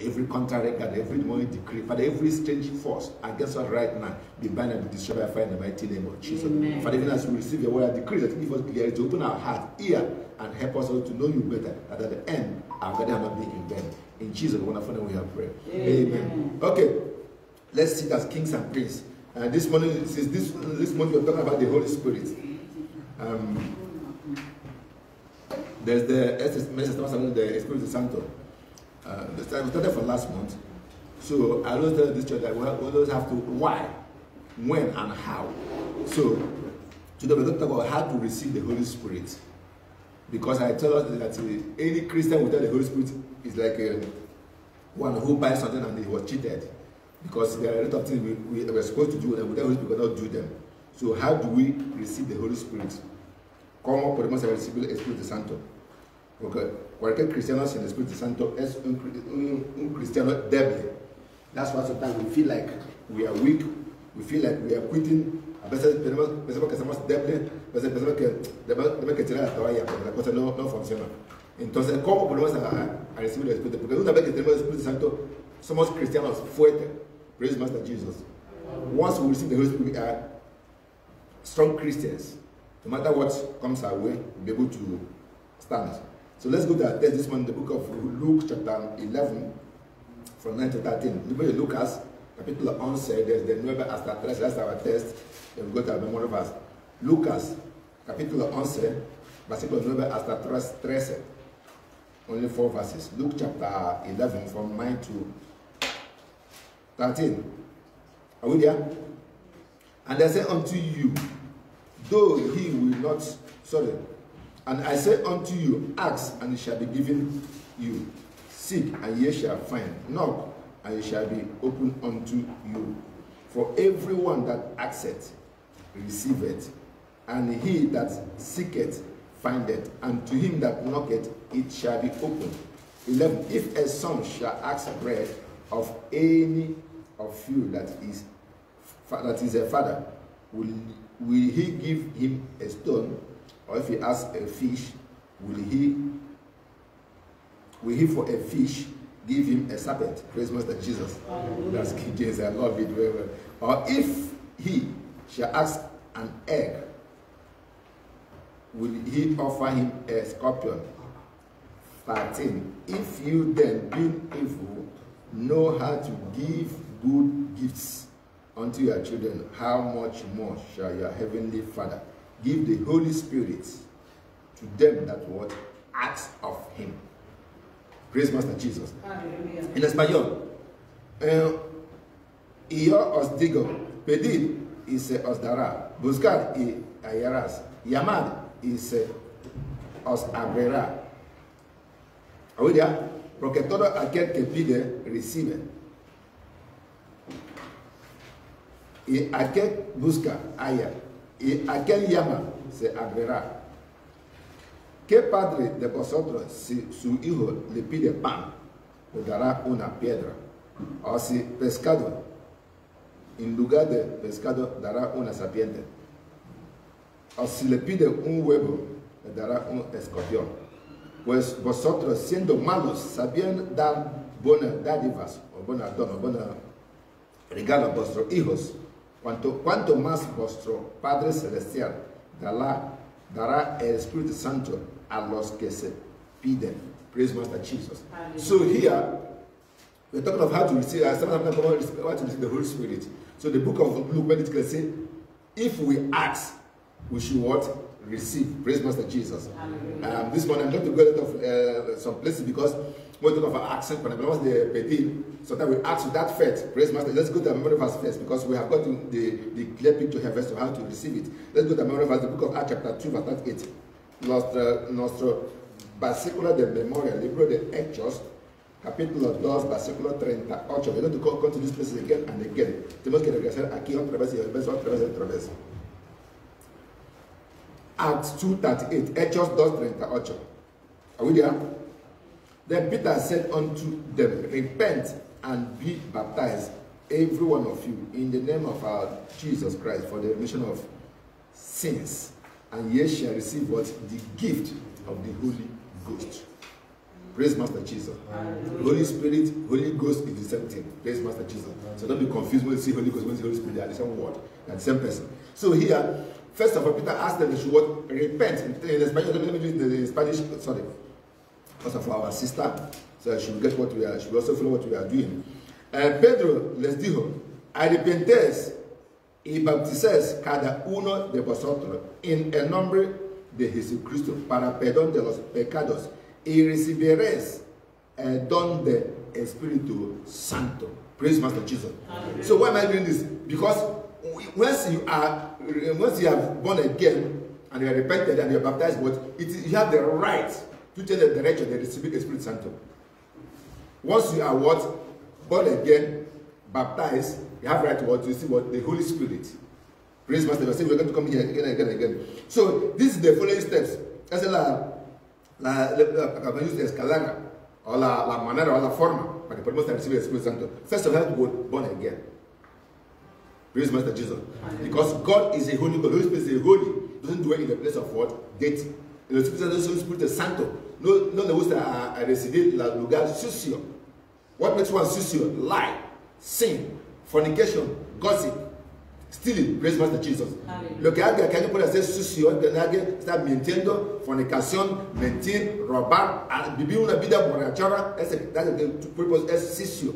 Every contrary God, every demonic decree, Father, every strange force against us right now, be bound and be destroyed by fire in the mighty name of Jesus. Amen. Father, even as we receive your word, I decree that give us clarity to open our heart, ear, and help us all to know you better, that at the end, our God will not be in vain. In Jesus' wonderful name we have prayed. Amen. Okay, let's sit as kings and priests. And this morning, since this morning we're talking about the Holy Spirit. There's the Espíritu Santo. We started from last month. So I always tell this church that we always have to why, when, and how. So today we're going to talk about how to receive the Holy Spirit. Because I tell us that any Christian without the Holy Spirit is like one who buys something and he was cheated. Because there are a lot of things we were supposed to do and without the Holy Spirit we cannot do them. So how do we receive the Holy Spirit? ¿Cómo podemos recibir el Espíritu Santo? Porque cualquier cristiano sin el Espíritu Santo es un cristiano débil. That's why sometimes we feel like we are weak, we feel like we are quitting. A veces pensamos que somos débiles, a veces pensamos que debemos que tirar la toalla, porque la cosa no funciona. Entonces, ¿cómo podemos recibir el Espíritu? Porque una vez que tenemos el Espíritu Santo, somos cristianos fuertes. Praise Master Jesus. Once we receive the Holy Spirit, we are strong Christians. No matter what comes our way, we'll be able to stand. So let's go to our text this morning, the book of Luke, chapter 11, from 9 to 13. The book of Lucas, capítulo 11, desde 9 hasta 13. That's our text. Then we go to our memory verse. Lucas, capítulo 11, versículo 9 hasta 13. Only 4 verses. Luke chapter 11, from 9 to 13. Are we there? And I say unto you, though he will not, and I say unto you, ask, and it shall be given you. Seek, and ye shall find. Knock, and it shall be opened unto you. For everyone that asketh, receiveth, and he that seeketh, findeth, and to him that knocketh, it shall be opened. 11. If a son shall ask bread of any of you that is a father, will he give him a stone? Or if he asks a fish, will he for a fish give him a serpent? Praise Master Jesus. That's King James. I love it very well. Or if he shall ask an egg, will he offer him a scorpion? 13. If you then, being evil, know how to give good gifts unto your children, how much more shall your heavenly Father give the Holy Spirit to them that what ask of him? Praise Master Jesus. Hallelujah. En español, y yo os digo, pedid y se os dará, buscad y hallarás, llamad y se os abrirá. Oiga, porque todo aquel que pide, recibe. Y aquel busca, halla. Y aquel llama, se abrirá. ¿Qué padre de vosotros, si su hijo le pide pan, le dará una piedra? O si pescado, en lugar de pescado, dará una serpiente? O si le pide un huevo, le dará un escorpión. Pues vosotros, siendo malos, sabían dar buenas dádivas, o buena don, o buena regalo a vuestros hijos, cuanto más vuestro Padre Celestial dará el Espíritu Santo a los que se piden. Praise Master Jesus. Hallelujah. So here, we're talking of how to receive, how to receive the Holy Spirit. So the book of Luke, when it can say, if we ask, we should what? Receive. Praise Master Jesus. This morning I'm going to go to some places because we're talking about accent. When I was the pedil, sometimes we ask without faith. Praise Master. Let's go to the memory verse first because we have got the clear picture here first of how to receive it. Let's go to the memory verse, the book of Acts chapter 2, verse 38. Nuestro versículo de memoria, libro de Hechos, capítulo 2, versículo 38. We're going to go to these places again and again. Tenemos que regresar aquí otra vez y otra vez. Acts 2:38, Hechos 2:38. Are we there? Then Peter said unto them, repent and be baptized, every one of you, in the name of our Jesus Christ, for the remission of sins, and ye shall receive what? The gift of the Holy Ghost. Praise Master Jesus. Holy Spirit, Holy Ghost is the same thing. Praise Master Jesus. So don't be confused when you see Holy Ghost, when you see Holy Spirit, they are the same word, they are the same person. So here, first of all, Peter asked them they should what? Repent. In Spanish, let me do it in Spanish, sorry. Because of our sister, so she will get what we are, she will also follow what we are doing. Pedro les dijo, arrepentés y bauticés cada uno de vosotros en el nombre de Jesucristo para perdón de los pecados y recibiréis el don del Espíritu Santo. Praise Master Jesus. Amen. So why am I doing this? Because once you have born again and you are repented and you are baptized, but you have the right to tell the direction that receive the Spirit Santo. Once you are what? Born again, baptized, you have right to what? To receive what? The Holy Spirit. Praise Master. We're going to come here again and again and again. So this is the following steps. Esa es la escalera o la manera o la forma para que podamos recibir el Espíritu Santo. First of all, you have to be born again. Praise Master Jesus. Because God is a holy God. The Holy Spirit is a holy. Doesn't dwell in the place of what? Death. El Espíritu Santo no le gusta a residir en lugar sucio. What makes one sucio? Lie, sin, fornication, gossip, stealing. Praise Master Jesus. Lo que alguien puede hacer sucio, que alguien está mintiendo, fornicación, mentir, robar, vivir una vida borrachera, that's the purpose, es sucio.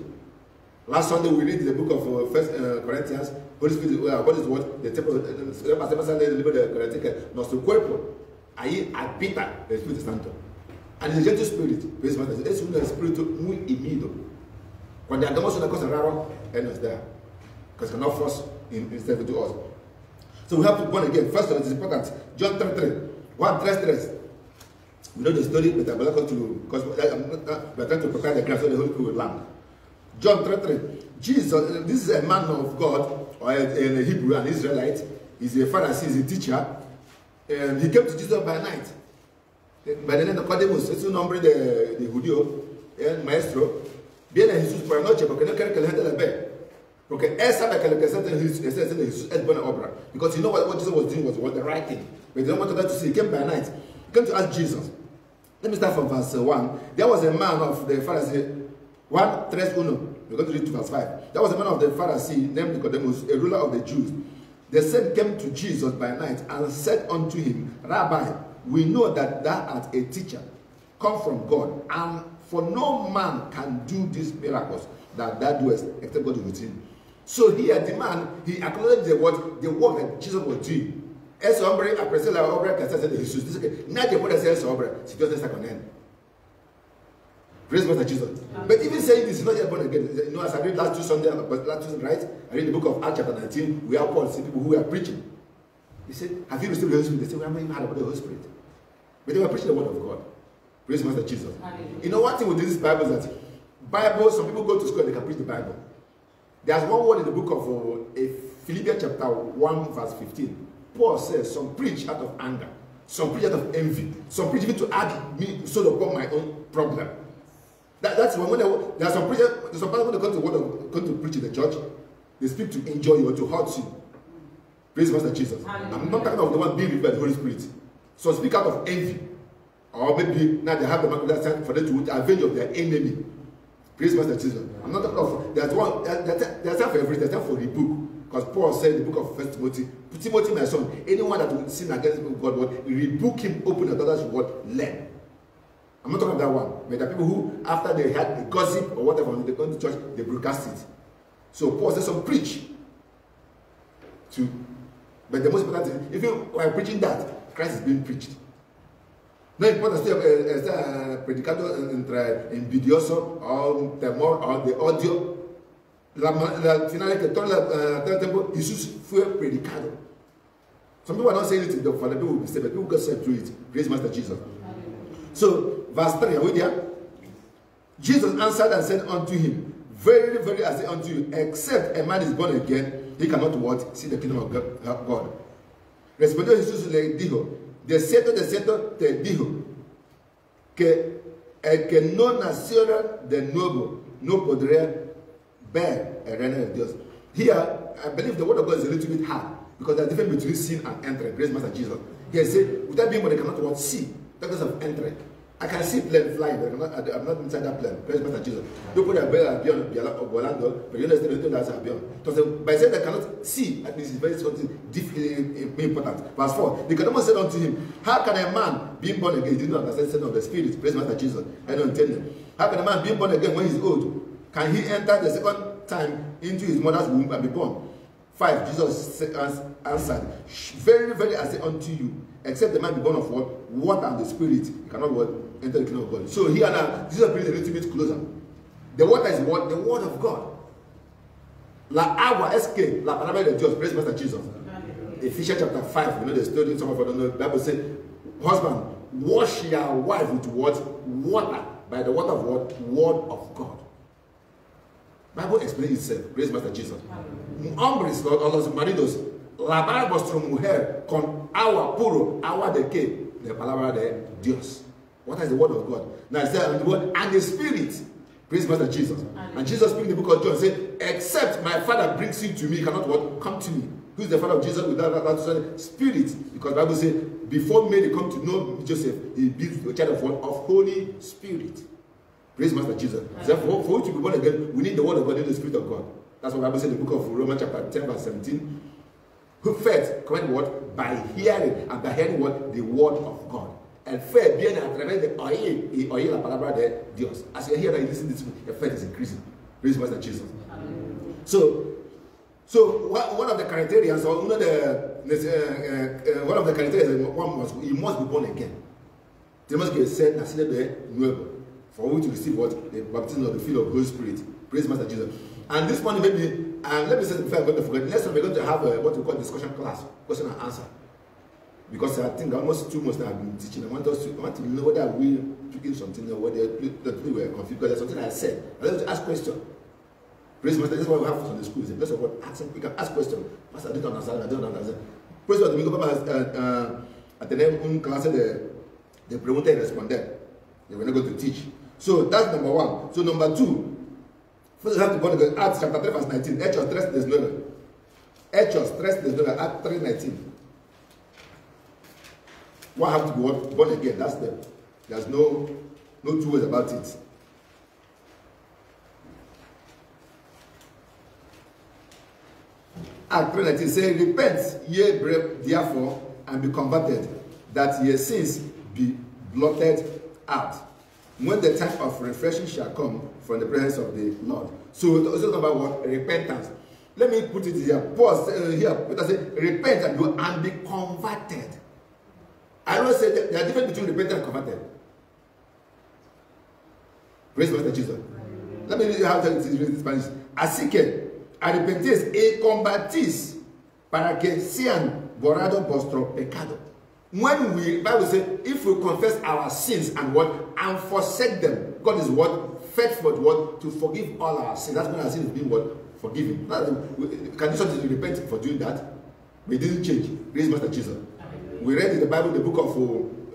Last Sunday we read the book of First Corinthians. Holy Spirit, what is what? The temple, el libro de Corintios, nuestro cuerpo, ahí habita el Espíritu Santo. And it's a gentle spirit. Praise Master. Es un espíritu muy tímido. Cuando hagamos una cosa rara, Él no es there. Because He cannot force Himself to us. So we have to be born again. First of all, it is important. John 3:3. 1:3. We know the story, but I'm not going to, because we're trying to prepare the ground so the Holy Spirit will land. John 3:3. Jesus, this is a man of God, or a Hebrew, an Israelite. He's a Pharisee, he's a teacher. And he came to Jesus by night. By the name of Nicodemus, es un nombre de judío, el maestro. Viene a Jesús por la noche porque no quiere que la gente le vea. Porque él sabe que lo que está haciendo Jesús es buena obra. Because you know what Jesus was doing was the right thing. But they don't want them to see. He came by night. He came to ask Jesus. Let me start from verse 1. There was a man of the Pharisee, 1:3. We're going to read to verse 5. There was a man of the Pharisee named Nicodemus, a ruler of the Jews. The same came to Jesus by night and said unto him, Rabbi, we know that thou art a teacher, come from God, and for no man can do these miracles that thou doest, except God is with him. So here the man, he acknowledged the work that Jesus was doing. Ese hombre apreció la obra que está haciendo Jesús. Dice que nadie puede hacer esa obra si Dios no está con él. Praise Master Jesus. But even saying this is not yet born again. You know, as I read last Tuesday, right? I read the book of Acts chapter 19, where Paul see people who are preaching. He said, have you received the Holy Spirit? They said, we haven't even heard about the Holy Spirit. But they were preaching the word of God. Praise Master Jesus. You know, one thing with this Bible is that Bible, some people go to school and they can preach the Bible. There's one word in the book of Philippians chapter 1 verse 15. Paul says, some preach out of anger, some preach out of envy, some preach even to add me so upon my own problem. That's when there are some preachers, some people when they come to preach in the church, they speak to enjoy you or to hurt you. Praise Master Jesus. I'm not talking about the one being read by the Holy Spirit. So speak out of envy. Or maybe now they have the man that for them to avenge of their enemy. Praise Master Jesus. I'm not talking of there's time for everything, there's time for rebuke. Because Paul said in the book of 1 Timothy, Timothy, my son, anyone that will sin against God, would rebuke him, open the others would learn. I'm not talking about that one. But there are people who, after they had a gossip or whatever, when they come to church, they broadcast it. So Paul says some preach. But the most important thing, if you are preaching that, Christ is being preached. No importa si está predicando entre envidioso o temor o de odio. La final es que todo el tiempo Jesús fue predicado. Some people are not saying it for the people who be saved, but people got saved through it. Praise Master Jesus. So, verse 3, are we there? Jesus answered and said unto him, Very, very, I say unto you, except a man is born again, he cannot what? See the kingdom of God. Respondió Jesús le dijo, de cierto te dijo, que el que no naciera de nuevo no podrá ver el reino de Dios. Here, I believe the word of God is a little bit hard, because there's a difference between sin and entering. Praise Master Jesus. He said, without being born, they cannot what? See. Because of entering. I can see plane flying, but I'm not inside that plane. Praise Master Jesus. You put a bell beyond Orlando, but you understand that's beyond. So by saying they cannot see, that means it's very something important. Verse 4, they can almost say unto him, how can a man being born again? He did not understand of the Spirit. Praise Master Jesus. I don't tell him. How can a man being born again when he's old? Can he enter the second time into his mother's womb and be born? 5, Jesus answered, very, very I say unto you, except the man be born of what? Water and the Spirit, you cannot enter the kingdom of God. So here now, Jesus brings a little bit closer. The water is what? The word of God. La agua es que la palabra de Dios. Praise Master Jesus. Ephesians chapter 5, you know the story, some of you don't know, the Bible says, husband, wash your wife with what? Water. By the water of what? Word of God. Bible explains itself. Praise Master Jesus. Hombres, los maridos, lavar vuestra mujer con agua puro, agua de qué? The palabra de Dios. What is the word of God? Now it says, the word and the Spirit. Praise Master Jesus. And Jesus speaking in the book of John said, except my Father brings you to me, you cannot what? Come to me. Who is the Father of Jesus? Without that Spirit. Because the Bible says, before Mary come to know Joseph, he built a child of what? Of Holy Spirit. Praise Master Jesus. So for you to be born again, we need the word of God and the Spirit of God. That's what the Bible says in the book of Romans chapter 10 verse 17. Who faith command what? By hearing, and by hearing what? The word of God. And faith being a través de oír la palabra de Dios. As you hear that you listen to this, your faith is increasing. Praise Master Jesus. So one of the criteria, so one of the criteria, you must be born again. They must get said, nacido de nuevo, for you to receive what? The baptism of the fill of the Holy Spirit. Praise Master Jesus. And this morning, maybe, let me say before I'm going to forget, next time we're going to have what we call discussion class, question and answer. Because I think almost 2 months that I've been teaching, I want to know whether we speaking something or whether we were confused. Because there's something I said. I want to ask questions. Praise Master, this is what we have from the school. It's a place of what asking. We can ask questions. Pastor, I don't understand. I don't understand. Praise God, domingo Papa tener un clase de pregunta y responder. They were not going to teach. So that's number 1. So number 2, first we have to born again. Acts chapter 3 verse 19. Hechos 3:19. Hechos 3:19. Acts 3:19. What have to be born again? That's them. There's no 2 ways about it. Act 3:19 says, repent ye therefore and be converted, that your sins be blotted out, when the time of refreshing shall come from the presence of the Lord. So it's also about what? Repentance. Let me put it here. Pause here. Peter said, repent and be converted. I always say that there are difference between repentant and converted. Praise Master Jesus. Let me read you how to read in Spanish. Así que arrepentéis y convertís para que sean borrados vuestro pecado. When we, Bible says, if we confess our sins and what? And forsake them, God is what? Faithful what? To forgive all our sins. That's when our sin is being what? Forgiven. Can you something to repent for doing that? We didn't change. Praise Master Jesus. We read in the Bible, the book of,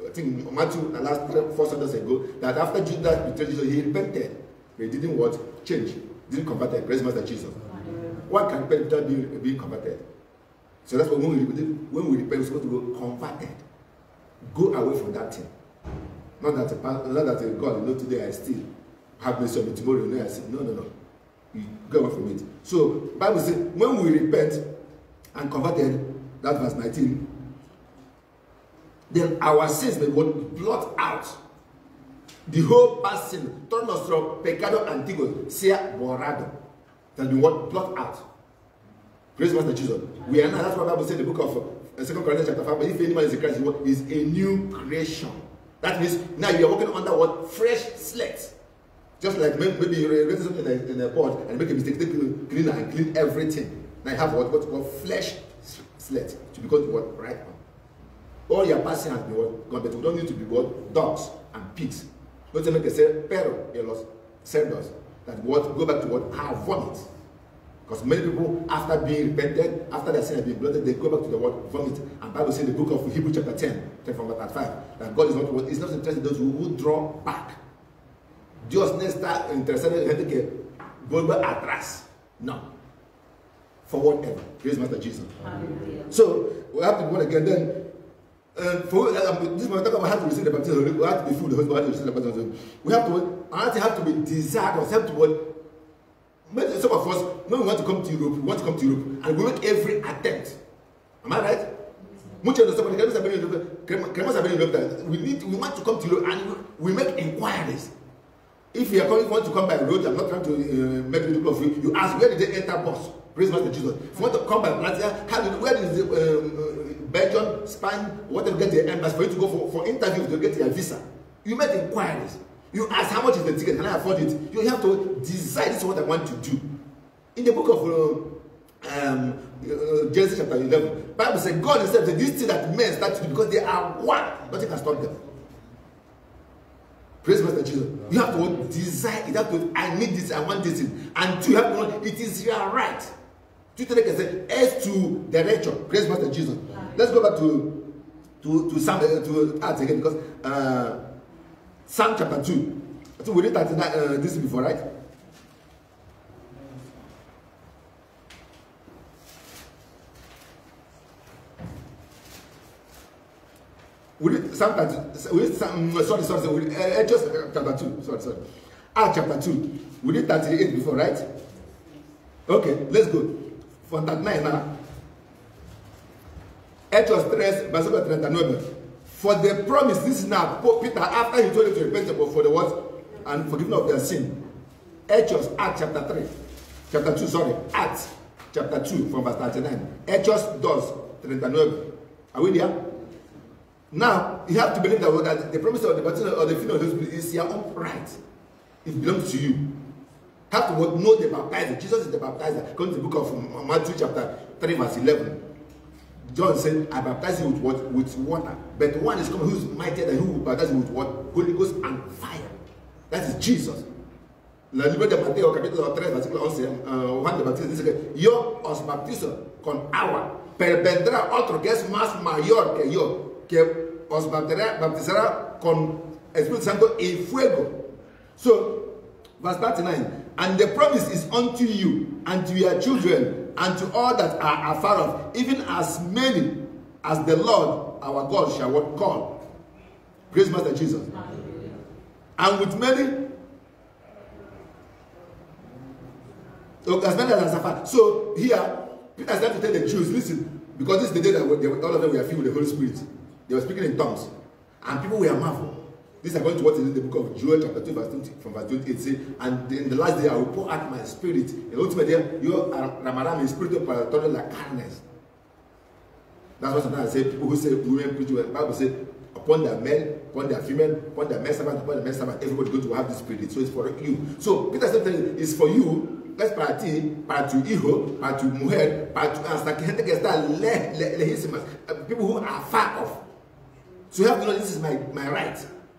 I think, Matthew, the last 4 Sundays ago, that after Judas betrayed Jesus, he repented. He didn't what? Change. Didn't convert. Praise Master Jesus. One can repent without being converted. So that's why when we repent, we're supposed to go converted. Go away from that thing. Not that a God, you know, today I still have mercy on me, tomorrow, you know, I say, no. You go away from it. So, Bible says, when we repent and converted, that verse 19, then our sins may blot out the whole past sin. Todo nuestro pecado antiguo sea borrado. That be what? Blot out. Praise Master Jesus. We are now, that's what the Bible says in the book of 2 Corinthians chapter 5. But if anyone is in Christ, what is a new creation. That means now you are working under what? Fresh slate. Just like maybe you're raising something in a pot and make a mistake, take cleaner and clean everything. Now you have what flesh slate to become what? Right on. All your past sin has been what? Gone, but we don't need to be what? Dogs and pigs. Don't you make a say, pero en los cerdos. That what? Go back to what? Our vomit. Because many people, after being repented, after their sin has been blotted, they go back to the word vomit. And Bible says in the book of Hebrews chapter 10, from verse 5, that God is not interested in those who draw back. Dios no está interesado en gente que vuelva atrás. No. Forward ever. Praise Master Jesus. Hallelujah. So we have to go again. Then This one talk about how to receive the baptism. We have to be full of the Holy Spirit, how to receive the baptism. We have to, another have to be desired, or have to what. Some of us, when we want to come to Europe, we want to come to Europe, and we make every attempt. Am I right? Much of the stuff, we want to come to Europe, and we make inquiries. If you are coming, want to come by road, I'm not trying to make it of you. You ask, where did they enter bus? Praise Master Jesus. If you want to come by Latvia, where is the Belgium, Spain, whatever, get the embassy for you to go for interviews to get your visa? You make inquiries. You ask, how much is the ticket? Can I afford it? You have to decide, this is what I want to do. In the book of Genesis chapter 11, Bible says God himself said these things that men start to do because they are one. Nothing can stop them. Praise Master Jesus. You have to desire. You have to, I need this, I want this. And two, you have to know it is your right. Two things can say, as to direction. Praise Master Jesus. Let's go back to Psalm, to Acts again, because Psalm chapter 2. So we read that this before, right? We read Psalm chapter 2. Sorry. Acts chapter 2. We read 38 before, right? Okay, let's go. From that 9 now. Hechos 3, versículo 39. For the promise, this is now Peter, after he told you to repent for the what? And forgiveness of their sin. Hechos, Acts chapter 2, Acts chapter 2 from verse 39. Hechos 2, 39. Are we there? Now, you have to believe that the promise of the baptism or the filling of the Holy Spirit is your own right. It belongs to you. You have to know the baptizer. Jesus is the baptizer. According to the book of Matthew chapter 3 verse 11. John said, I baptize you with what? With water. But one is coming who is mightier than who will baptize you with what? Holy Ghost and fire. That is Jesus. La libro de Mateo capítulo 3 versículo 11. Juan de Bautista dice que yo os bautizo con agua, pero vendrá otro que es más mayor que yo, que os bautizará con Espíritu Santo y fuego. So, verse 39. And the promise is unto you and to your children and to all that are afar off, even as many as the Lord our God shall call. Praise Master Jesus. And with many, as many as are afar. So here, Peter is trying to tell the Jews, listen, because this is the day that all of them were filled with the Holy Spirit. They were speaking in tongues. And people were marveled. This is according to what is in the book of Joel chapter 2 verse 20, from verse 28 say, and in the last day I will pour out my spirit. In the ultimate day, your Ramaram is spiritual paratory like kindness. That's what sometimes I say, people who say women preach, the Bible says, upon their men, upon their female, upon their men servant, upon the men servant, everybody going to have the spirit. So it's for you. So Peter said it's for you. Let's party, part to Iho, part to Muher, part to people who are far off. So you have to know this is my right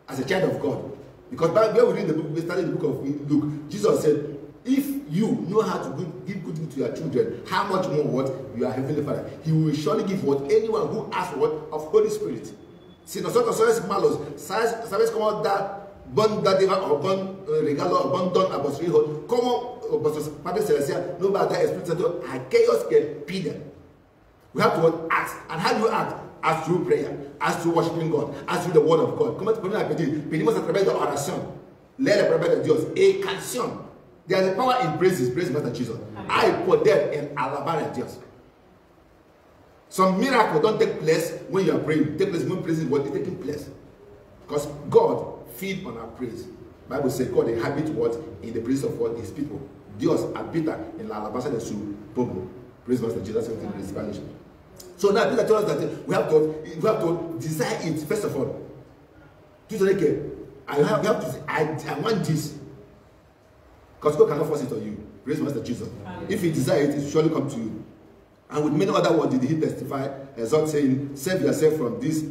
as a child of God. Because when we read the book, we studied the book of Luke, Jesus said, if you know how to give good to your children, how much more what you are heavenly Father? He will surely give what anyone who asks what of Holy Spirit. Si nosotros somos malos, ¿sabes cómo dar bon dádiva o bon regalo o bon don a vuestro hijo? ¿Cómo vuestros padres celestiales no va a dar Espíritu Santo a aquellos que piden? We have to ask. And how do you ask? As through prayer, as through worshiping God, as through the word of God. ¿Cómo te podemos pedir? Pedimos a través de oración. Leer a través de Dios. A canción. There is a power in praises. Praise Master Jesus. Hay poder en alabar a Dios. Some miracles don't take place when you are praying. Take place when praise is what is taking place. Because God feeds on our praise. Bible says God inhabits what? In the praise of what? His people. Dios habita en la alabanza de su pueblo. Praise Master Jesus in Spanish. So now Peter told us that we have to desire it first of all. I want this. Because God cannot force it on you. Praise Master Jesus. If you desire it, it will surely come to you. And with many other words did he testify, exhort saying, save yourself from this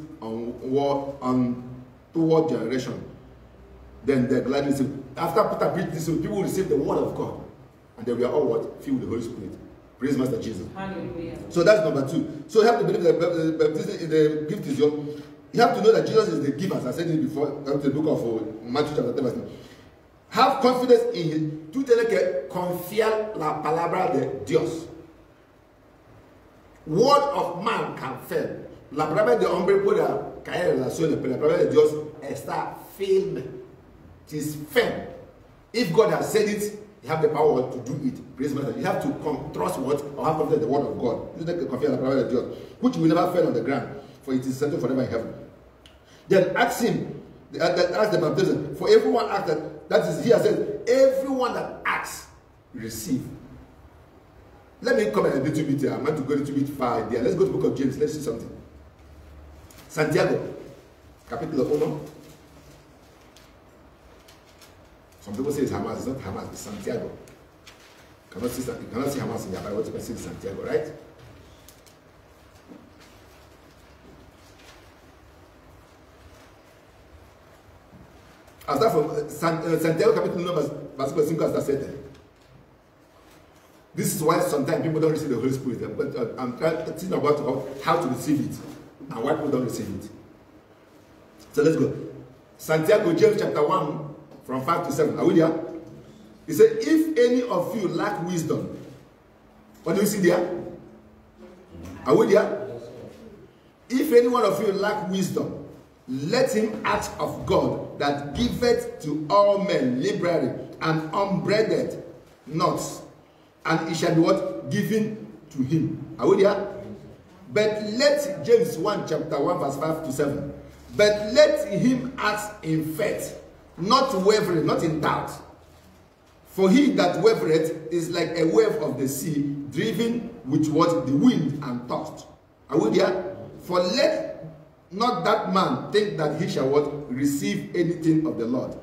untoward generation. Then they gladly said, after Peter preached this, people will receive the word of God. And they were all what? Filled with the Holy Spirit. Praise Master Jesus. Hallelujah. So that's number 2. So you have to believe that the gift is yours. You have to know that Jesus is the giver. As I said it before, the book of Matthew chapter 10 verse 9. Have confidence in him. Tú tienes que confiar la palabra de Dios. Word of man can fail. La palabra de hombre puede caer en relaciones, pero la palabra de Dios está firme. It is firm. If God has said it, you have the power to do it. Praise God. You have to trust what or have confidence in the word of God. You don't confess the palabra de Dios, which will never fall on the ground, for it is settled forever in heaven. Then ask him, ask the baptism. For everyone acts that is here said, everyone that acts, receive. Let me comment a little bit here. I'm going to go a little bit far there. Let's go to the book of James. Let's see something. Santiago, capítulo 1. Some people say it's Hamas. It's not Hamas. It's Santiago. You cannot see Hamas in your Bible. You can see Santiago, right? I'll start from Santiago capítulo 1, versículo 5 hasta 7. This is why sometimes people don't receive the Holy Spirit. But I'm thinking about how to receive it and why people don't receive it. So let's go. Santiago, James chapter 1, from 5 to 7. Are we there? He said, if any of you lack wisdom, what do you see there? Are we there? If any one of you lack wisdom, let him ask of God that giveth to all men liberally and unbraided not, and it shall be what? Given to him. Are we there? But let, James 1 chapter 1 verse 5 to 7. But let him ask in faith, not wavering, not in doubt. For he that wavereth is like a wave of the sea, driven with what? The wind and tossed. Are we there? For let not that man think that he shall what? Receive anything of the Lord.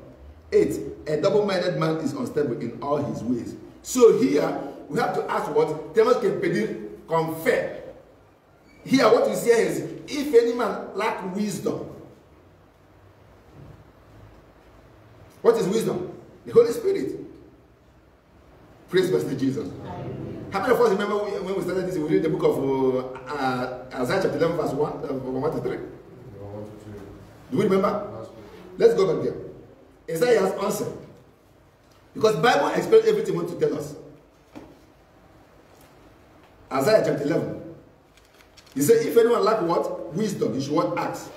8. A double-minded man is unstable in all his ways. So here, we have to ask what? Temos que pedir con fe. Here, what we say is, if any man lack wisdom. What is wisdom? The Holy Spirit. Praise Master Jesus. How many of us remember when we started this, we read the book of Isaiah chapter 11 verse 1, 1 to 3? Do we remember? Let's go back there. Isaiah has answered. Because the Bible explains everything it wants to tell us. Isaiah chapter 11. He said, if anyone lack what? Wisdom, he should what? Ask.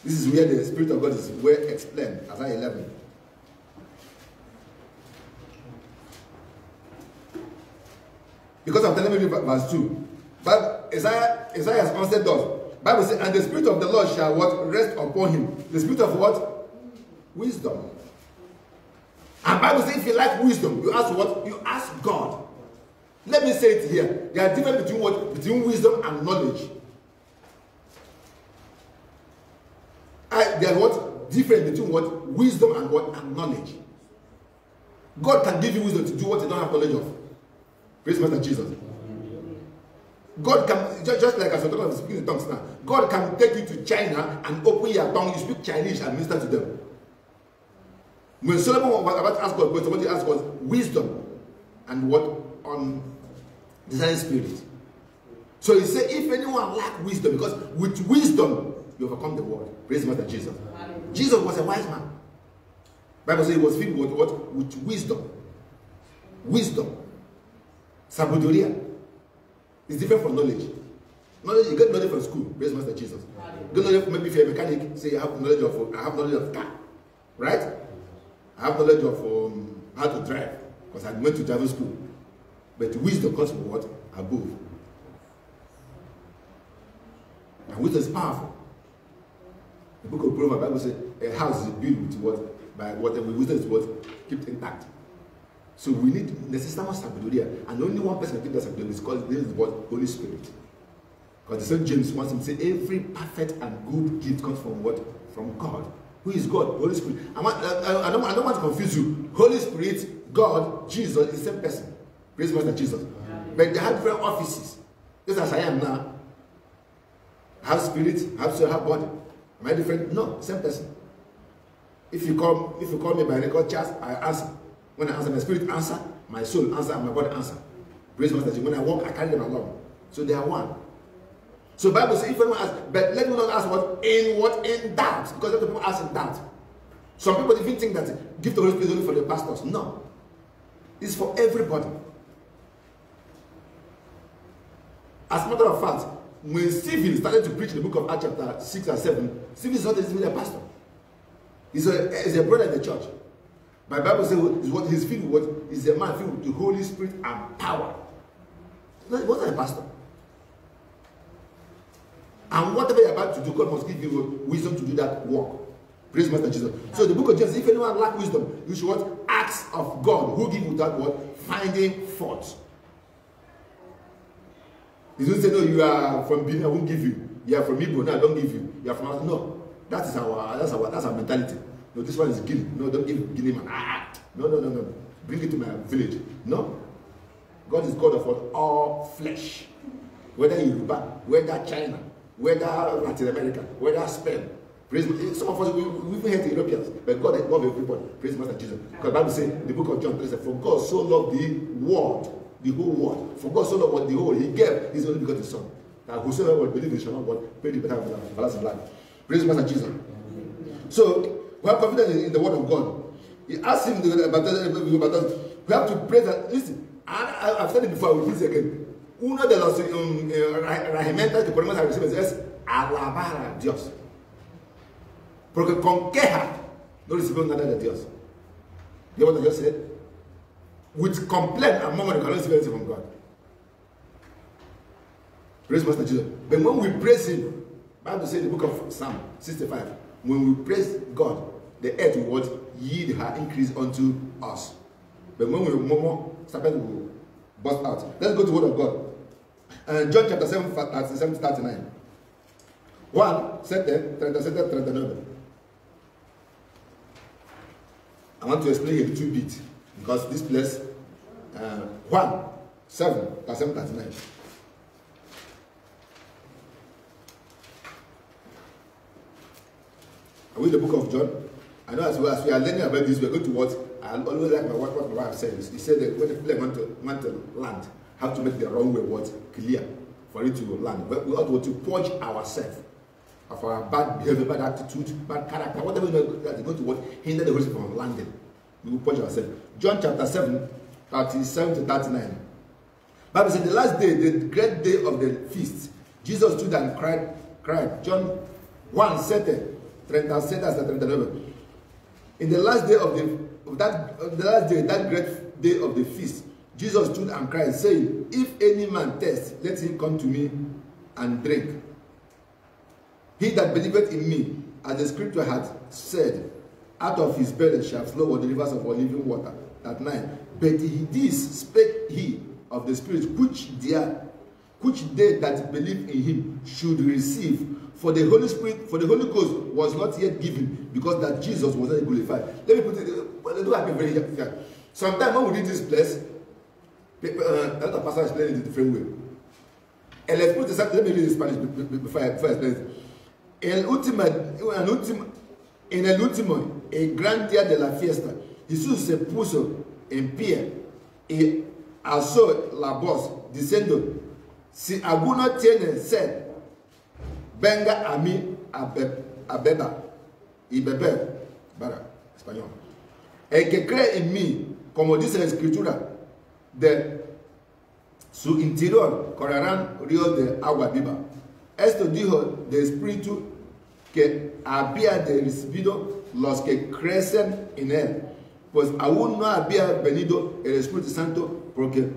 This is where the Spirit of God is well explained. Isaiah 11. Because I'm telling you verse 2. But Isaiah has answered us. Bible says, and the Spirit of the Lord shall what? Rest upon him. The Spirit of what? Wisdom. And Bible says, if you like wisdom, you ask what? You ask God. Let me say it here. There are difference between what? Between wisdom and knowledge. There are what? Difference between what? Wisdom and what? And knowledge. God can give you wisdom to do what you don't have knowledge of. Praise Master Jesus. God can, just like as we're talking about speaking in tongues now, God can take you to China and open your tongue, you speak Chinese and minister to them. When Solomon was about to ask God, what he asked was wisdom and what? On design spirit. So he said, if anyone lack wisdom, because with wisdom you overcome the world. Praise Master Jesus. Jesus was a wise man. Bible says he was filled with what? With wisdom. Wisdom. Sabudoria. It's different from knowledge. Knowledge, you get knowledge from school. Praise Master Jesus. You get knowledge, maybe if you're a mechanic, say you have knowledge of, I have knowledge of car. Right? I have knowledge of how to drive. Because I went to driving school. But wisdom comes from what? Above. And wisdom is powerful. The book of Proverbs, the Bible says, a house is built with what? By whatever wisdom is what? Kept intact. So we need necessarily sabudoria, and only one person can take that sabudoria is called this is what? Holy Spirit. Because the St. James wants him to say every perfect and good gift comes from what? From God. Who is God? Holy Spirit. I don't want to confuse you. Holy Spirit, God, Jesus is the same person. Praise Master Jesus. But they have different offices. Just as I am now. I have spirit, I have soul, I have body. Am I different? No, same person. If you call me by record Charles, I answer. When I answer, my spirit answer, my soul answer, and my body answer. Praise Master Jesus. When I walk, I carry them along. So they are one. So Bible says, if anyone asks, but let me not ask what? In doubt. Because other people ask in doubt. Some people even think that gift of the Holy Spirit is only for the pastors. No. It's for everybody. As a matter of fact, when Stephen started to preach the book of Acts chapter 6 and 7, Stephen is not even a pastor. He's a brother in the church. My Bible says what he's filled with is a man filled with the Holy Spirit and power. He wasn't a pastor. And whatever you're about to do, God must give you wisdom to do that work. Praise Master Jesus. So the book of James, if anyone lack wisdom, you should what? Ask of God, who give you that word, finding fault. He doesn't say, no, you are from Benin, I won't give you. You are from Igbo, no, I don't give you. You are from us. No, that's our mentality. No, this one is Guinea. No, don't give Guinea man. No. Bring it to my village. No. God is God of all flesh. Whether Yoruba, whether China, whether Latin America, whether Spain. Praise, some of us, we even hate the Europeans, but God loves everybody. Praise Master Jesus. Because the Bible says, in the book of John, says, for God so loved the world, the whole world. For God so loved the whole, he gave his only begotten Son. That whosoever will believe in shall not what pay the better of everlasting life. Praise Master Jesus. So, we have confidence in the word of God. He asked him about that. We have to pray that, listen, I've said it before, I will repeat it again. Uno de los regimientos que podemos recibir es alabar a Dios. Porque con queja no recibimos nada de Dios. You know what I just said? With complaint and murmuring, you cannot receive anything from God. Praise Master Jesus. But when we praise Him, the Bible says in the book of Psalm 65, when we praise God, the earth will yield her increase unto us. But when we murmur, serpent will burst out. Let's go to the word of God. John chapter 7, 37 to 39. 1, 7, 37, 39. I want to explain a little bit because this place, 1, 7, 37, 39. Are we in the book of John? I know as we are learning about this, we are going to what I always like what my wife says. He said that when the people want to land, have to make the wrong way what clear for it to land. We ought to purge ourselves of our bad behavior, bad attitude, bad character, whatever we know that is going to what hinder the Holy Spirit from landing. We will purge ourselves. John chapter 7, 37 to 39. Bible said the last day, the great day of the feast, Jesus stood and cried. John 1, 7, 37 hasta 39. In the last day that great day of the feast, Jesus stood and cried, saying, if any man thirst, let him come to me and drink. He that believeth in me, as the scripture hath said, out of his belly shall flow the rivers of living water. At 9. But this spake he of the Spirit, which they that believe in him should receive. For the Holy Spirit, for the Holy Ghost was not yet given, because that Jesus was not glorified. Let me put it, look at me very here. Sometimes when we read this place, another pastor explains it in a different way. Let me read in Spanish before I explain it. En el último y gran día de la fiesta, Jesús se puso en pie y alzó la voz, diciendo, si alguno tiene sed, venga a mí a beber y beber. Para, español. El que cree en mí, como dice la escritura, de su interior correrán ríos de agua viva. Esto dijo de espíritu que había de recibido los que crecen en él, pues aún no había venido el Espíritu Santo, porque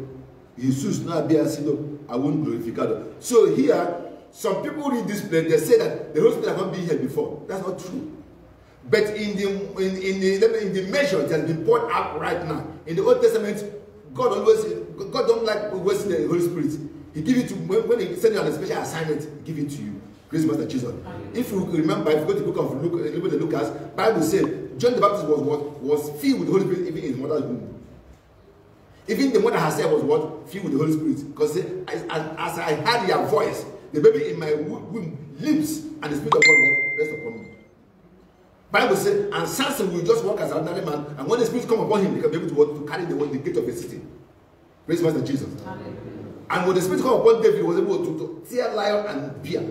Jesús no había sido aún glorificado. So here, some people read this place, they say that the Holy Spirit has not been here before. That's not true. But in the measure it has been poured out right now. In the Old Testament, God don't like wasting the Holy Spirit. He give it to when he send you on a special assignment, he give it to you. Praise Master Jesus. If you remember, if you go to the book of Lucas, Bible says John the Baptist was filled with the Holy Spirit even in his mother's womb. Even the mother herself was what? Filled with the Holy Spirit. Because as I heard your voice, the baby in my womb leaps, and the Spirit of God rests upon me. Bible says, and Samson will just walk as an ordinary man, and when the Spirit come upon him, he can be able to carry the gate of a city. Praise Master Jesus. Hallelujah. And when the Spirit come upon David, he was able to tear lion and bear.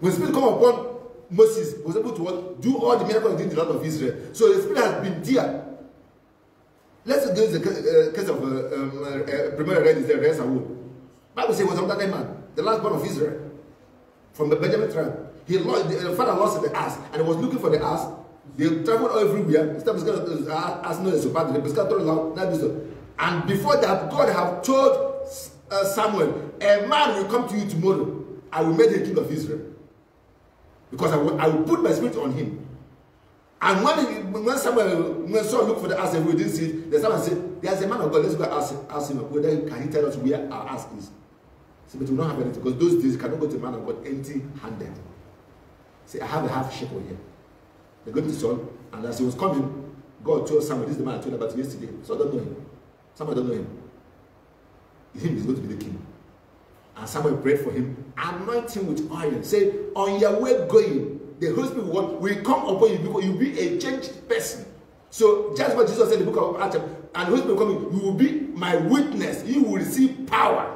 When the Spirit come upon Moses, he was able to do all the miracles he did in the land of Israel. So the Spirit has been there. Let's go to the case of Premier Red is there, Bible says he was another man, the last born of Israel, from the Benjamin tribe. The father lost the ass, and he was looking for the ass. They traveled everywhere. And before that, God have told Samuel, a man will come to you tomorrow. I will make him king of Israel. Because I will put my spirit on him. And when Saul looked for the ass and we didn't see it, the Samuel said, there's a man of God, let's go ask him whether can he tell us where our ass is. So, but we don't have anything, because those days you cannot go to a man of God empty-handed. Say, I have a half shekel here. They go to Saul, and as he was coming, God told Samuel, this is the man I told about yesterday. Saul don't know him. Samuel don't know him. Him is going to be the king. And Samuel prayed for him, anoint him with oil. Say, on your way going, the Holy Spirit will come upon you because you'll be a changed person. So just what Jesus said in the book of Acts, and the Holy Spirit will come, you will be my witness. You will receive power,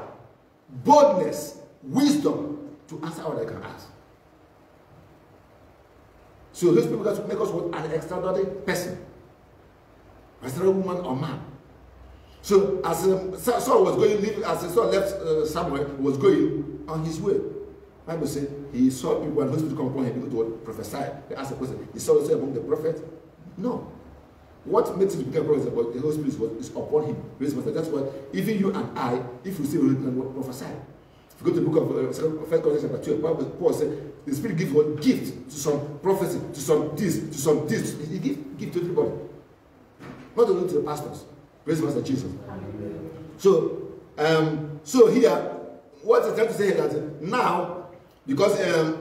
boldness, wisdom to answer all I can ask. So the Holy Spirit will make us what? An extraordinary person, extraordinary woman or man. So as Saul was going, as Saul left Samuel, was going on his way. The Bible said he saw people and the Holy Spirit come upon him to prophesy. They asked the question, is Saul also among the prophets? No. What makes it become a prophet about the Holy Spirit is upon him. That's why even you and I, if you say we can prophesy. If you go to the book of 1 Corinthians chapter 12, Paul said the Spirit gives one gift to some prophecy, to some this, to some this. He gives to everybody. Not only to the pastors. Praise Master Jesus. So here, what I'm trying to say is that now, because in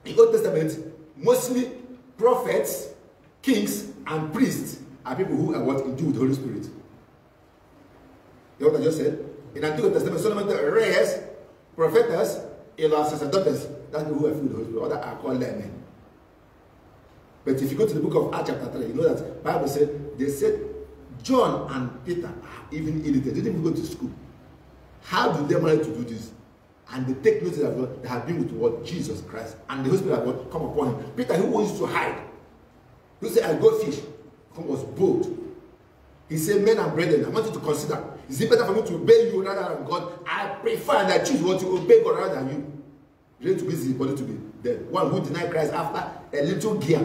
the Old Testament, mostly prophets, kings, and priests are people who are what endued with the Holy Spirit. You know what I just said? In the Old Testament, Solomon raised prophets, sacerdotes, that's people who are filled with the Holy Spirit. Others are called laymen. But if you go to the book of Acts chapter 3, you know that the Bible said, they said, John and Peter are even illiterate. They didn't even go to school. How do they manage to do this? And they take notice that they have been with what? Jesus Christ. And the Holy Spirit has come upon him. Peter, who used to hide, who said, I go fish, was bold. He said, men and brethren, I want you to consider, is it better for me to obey you rather than God? I prefer and I choose what to obey God rather than you. Ready to be his body to be dead. One who denied Christ after a little gear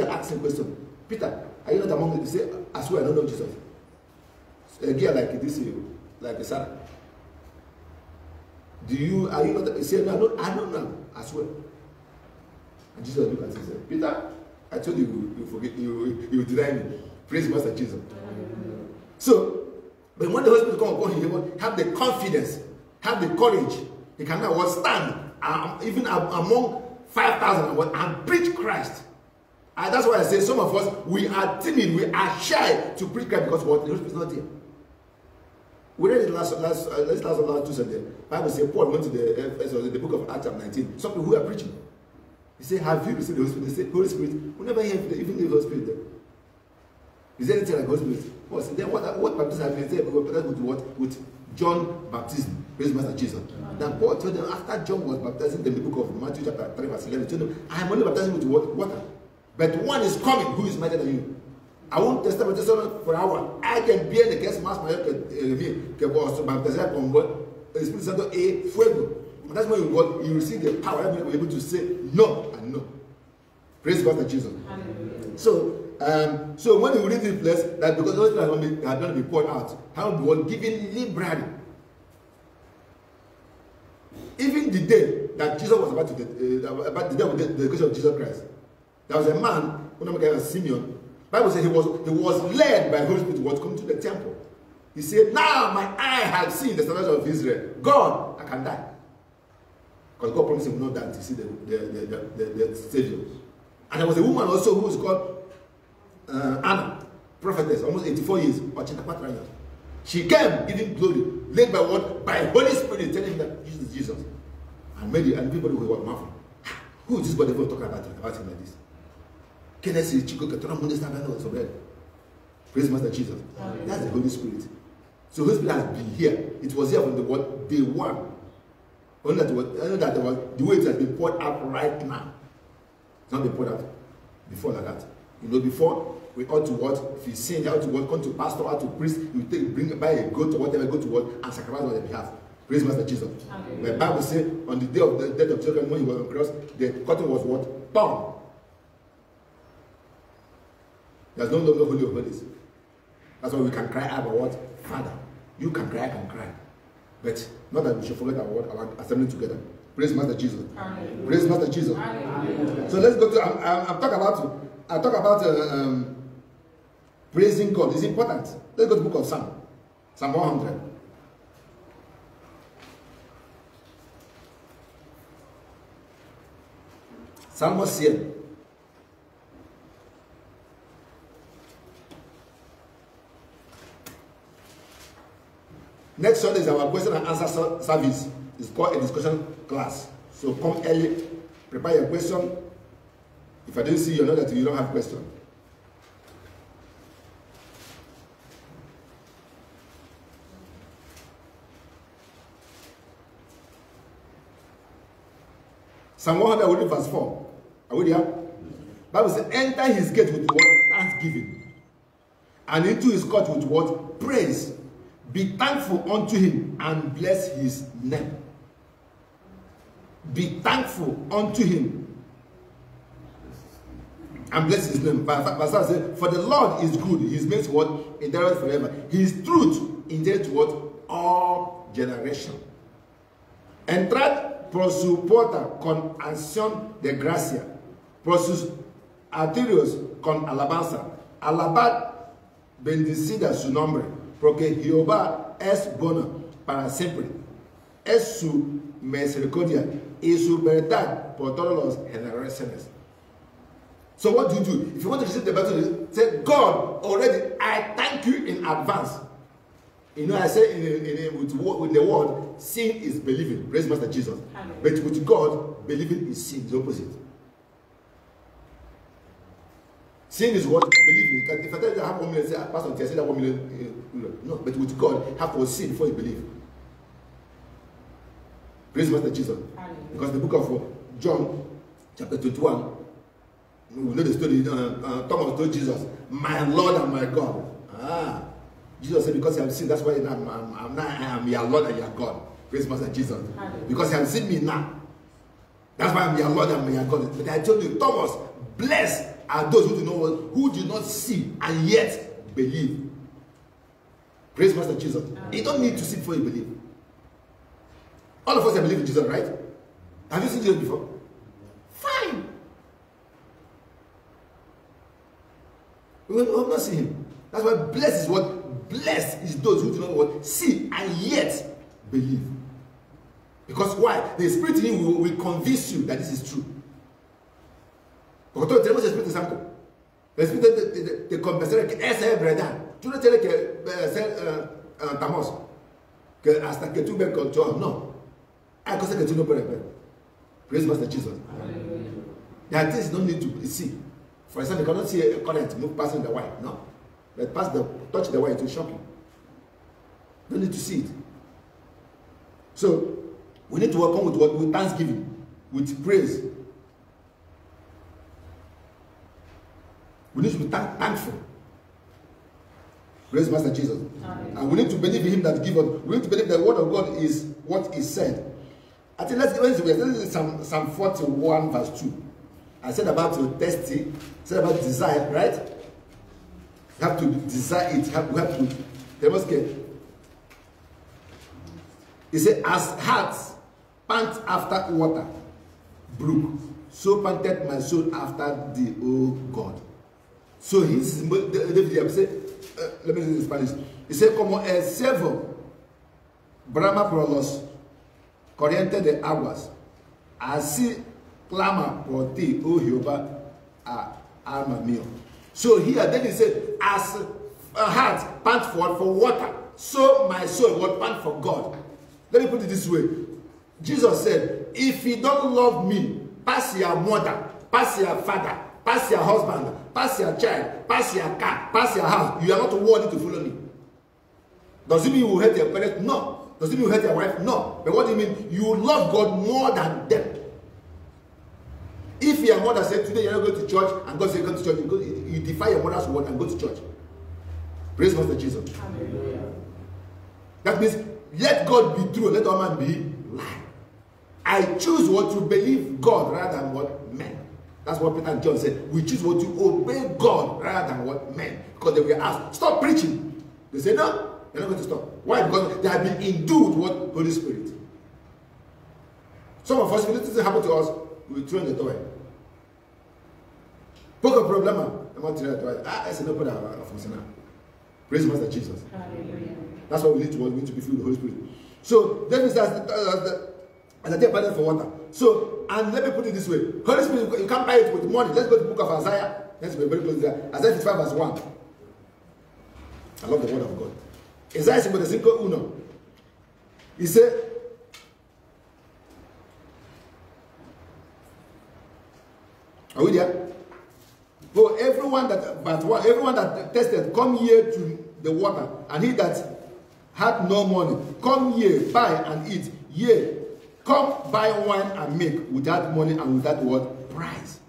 asked him question. Peter, are you not among them? He said, I swear I don't know Jesus. A gear like this, like a Sarah. Are you not? He said, no, I don't know. I swear. And Jesus looked at him and said, Peter, I told you, you forget, you deny me. Praise Master Jesus. So, but when the Holy Spirit comes upon him, he will have the confidence, have the courage. He can now stand even among 5,000 and preach Christ. And that's why I say some of us, we are timid, we are shy to preach Christ because what? The Holy Spirit is not here. We read it last two Sundays. The Bible says Paul went to the book of Acts chapter 19. Some people who are preaching. He said, have you received the Holy Spirit? They say, Holy Spirit, we never hear even the Holy Spirit there. Is there anything like Holy Spirit? Well, so then what baptism have been said? We were baptized with John baptism. Praise Master Jesus. Then Paul told them after John was baptizing them in the book of Matthew chapter 3 verse 11, he told them, I am only baptizing with water. But one is coming who is mightier than you. I won't test for an hour. I can bear the guest mass my que was baptized con the Spirit Santo e fuego. And that's when you receive the power to be able to say no and no. Praise God, Jesus. So when you read this place, that because those people are going to be poured out, how the one given liberally. Even the day that Jesus was about the day of the dedication of Jesus Christ, there was a man, who named Simeon. Bible says he was led by the Holy Spirit to come to the temple. He said, now my eye has seen the salvation of Israel. God, I can die. Because God promised him not that to see the Savior. And there was a woman also who was called Anna, prophetess, almost 84 years. She came giving glory, led by what? By Holy Spirit, telling that Jesus is Jesus. And many and people who were marveling. Who is this body talking about him like this? Praise Master Jesus. That's the Holy Spirit. So the Holy Spirit has been here. It was here from the word day one. Only that the way it has been poured out right now. It's not been poured out before like that. You know, before we ought to what? If you sin, you ought to what? Come to pastor, ought to priest, you buy a goat or whatever, go to what? And sacrifice on their behalf. Praise Master Jesus. The Bible says on the day of the death of children, when he was on the cross, the curtain was what? Torn. There's no longer Holy of Holies. That's why we can cry about what? Father. You can cry, I can cry. But not that we should forget about assembling together. Praise Master Jesus. Amen. Praise Master Jesus. Amen. So let's go to, I'm talk about praising God. It's important. Let's go to the book of Psalm. Psalm 100. Psalm 100. Next Sunday is our question and answer service. It's called a discussion class. So come early, prepare your question. If I didn't see you, know that you don't have question. Psalm 100, verse 4. Are we there? Bible says, enter his gate with what? Thanksgiving. And into his court with what? Praise. Be thankful unto him and bless his name. Be thankful unto him and bless his name. Verse 5 says, for the Lord is good. His mercy what? Endureth forever. His truth endureth to what? All generation. Entrad por su puerta con acción de gracia, por sus atrios con alabanza. Alabad, bendecida su nombre, porque Jehová es bueno para siempre. Es su misericordia y su verdad por todos los generaciones. So what do you do? If you want to receive the battle, say, God, already, I thank you in advance. You know, I say with the word, sin is believing. Praise Master Jesus. Amen. But with God, believing is sin. It's the opposite. Sin is what? Believing. If I tell you I have 1 million, say, Pastor, I say that 1 million. No, but with God, have to sin before you believe. Praise Master Jesus. Amen. Because the book of John, chapter 21, we know the story. Thomas told Jesus, my Lord and my God. Jesus said, because you have seen, that's why I am your Lord and your God. Praise Master Jesus. Amen. Because you have seen me now. That's why I'm your Lord and your God. But I told you, Thomas, blessed are those who do not see and yet believe. Praise Master Jesus. Amen. You don't need to see before you believe. All of us have believed in Jesus, right? Have you seen Jesus before? Fine. We have not seen him. That's why blessed is what? Blessed is those who do not what? See and yet believe. Because why? The Spirit in him will convince you that this is true. Porque tenemos el Espíritu Santo. El Espíritu te convencerá que esa es verdad. Tú no tienes que ser tamos. Que hasta que tú veas control. No. Hay cosas que tú no puedes ver. Praise Master Jesus. There are things you don't need to see. For example, you cannot see a current move passing the wire. No. But touch the wire, it will shock you. You don't need to see it. So, we need to work on with what? With thanksgiving, with praise. We need to be thankful. Praise Master Jesus. Amen. And we need to believe in him that gives us. We need to believe that the word of God is what is said. I think let's Psalm 41 verse 2. I said about thirsty, said about desire, right? You have to desire it. We have to. They must get. He said, as hearts pant after water, brook, so panted my soul after thee, O God. So he's David say, let me say in Spanish. He said, como el ciervo brama por los corrientes de aguas, así clama por ti, O Jehová, alma mío. So here, then he said, as a heart pant for water, so my soul will pant for God. Let me put it this way. Jesus said, if you don't love me, pass your mother, pass your father, pass your husband, pass your child, pass your car, pass your house, you are not worthy to follow me. Does it mean you will hate your parents? No. Does it mean you hate your wife? No. But what do you mean? You love God more than them. If your mother said today you're not going to church, and God said go to church, you defy your mother's word and go to church. Praise Master Jesus. Hallelujah. That means let God be true, let all man be lie. I choose what to believe God rather than what men. That's what Peter and John said. We choose what to obey God rather than what men. Because they were asked, stop preaching. They said, no, they're not going to stop. Why? Because they have been endued with what? Holy Spirit. Some of us, if this happen to us, we throw in the toy. Poco problema. I'm not throwing the toy. I said, no, put that. Praise Master Jesus. Hallelujah. That's what we need to want. We need to be filled with the Holy Spirit. So, that means as I take pardon for water. So, and let me put it this way. Holy Spirit, you can't buy it with money. Let's go to the book of Isaiah. Let's be very close there. Isaiah 55 verse 1. I love the word of God. Isaiah 55:1. He said, are we there? For everyone that tested, come here to the water, and he that had no money, come here, buy and eat. Yea, come buy wine and milk without money and without what? Price.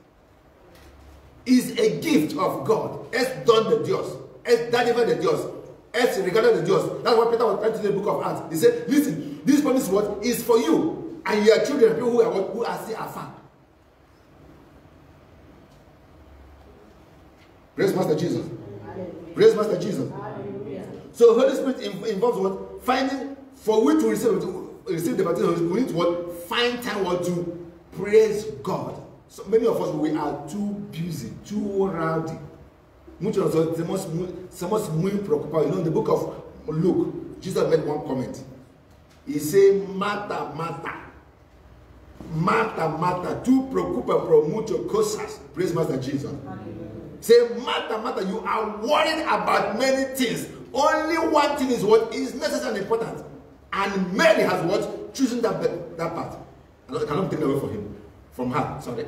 Is a gift of God. Es don de Dios. Es dádiva de Dios. Es regalo de Dios. That's what Peter was trying to do in the book of Acts. He said, listen, this promise what is for you and your children, people who are still afar. Praise Master Jesus. Hallelujah. Praise Master Jesus. Hallelujah. So Holy Spirit involves what? Finding, for we to receive the baptism, we need to what? Find time what to praise God. So many of us, we are too busy, too rowdy. Muchos de nosotros somos muy preocupados. You know, in the book of Luke, Jesus made one comment. He said, Marta, Marta. Marta, Marta, tú preocupas por muchas cosas. Praise Master Jesus. Say, Marta, Marta, you are worried about many things. Only one thing is what is necessary and important. And Mary has what? Choosing that part. I cannot take it away from her. Sorry.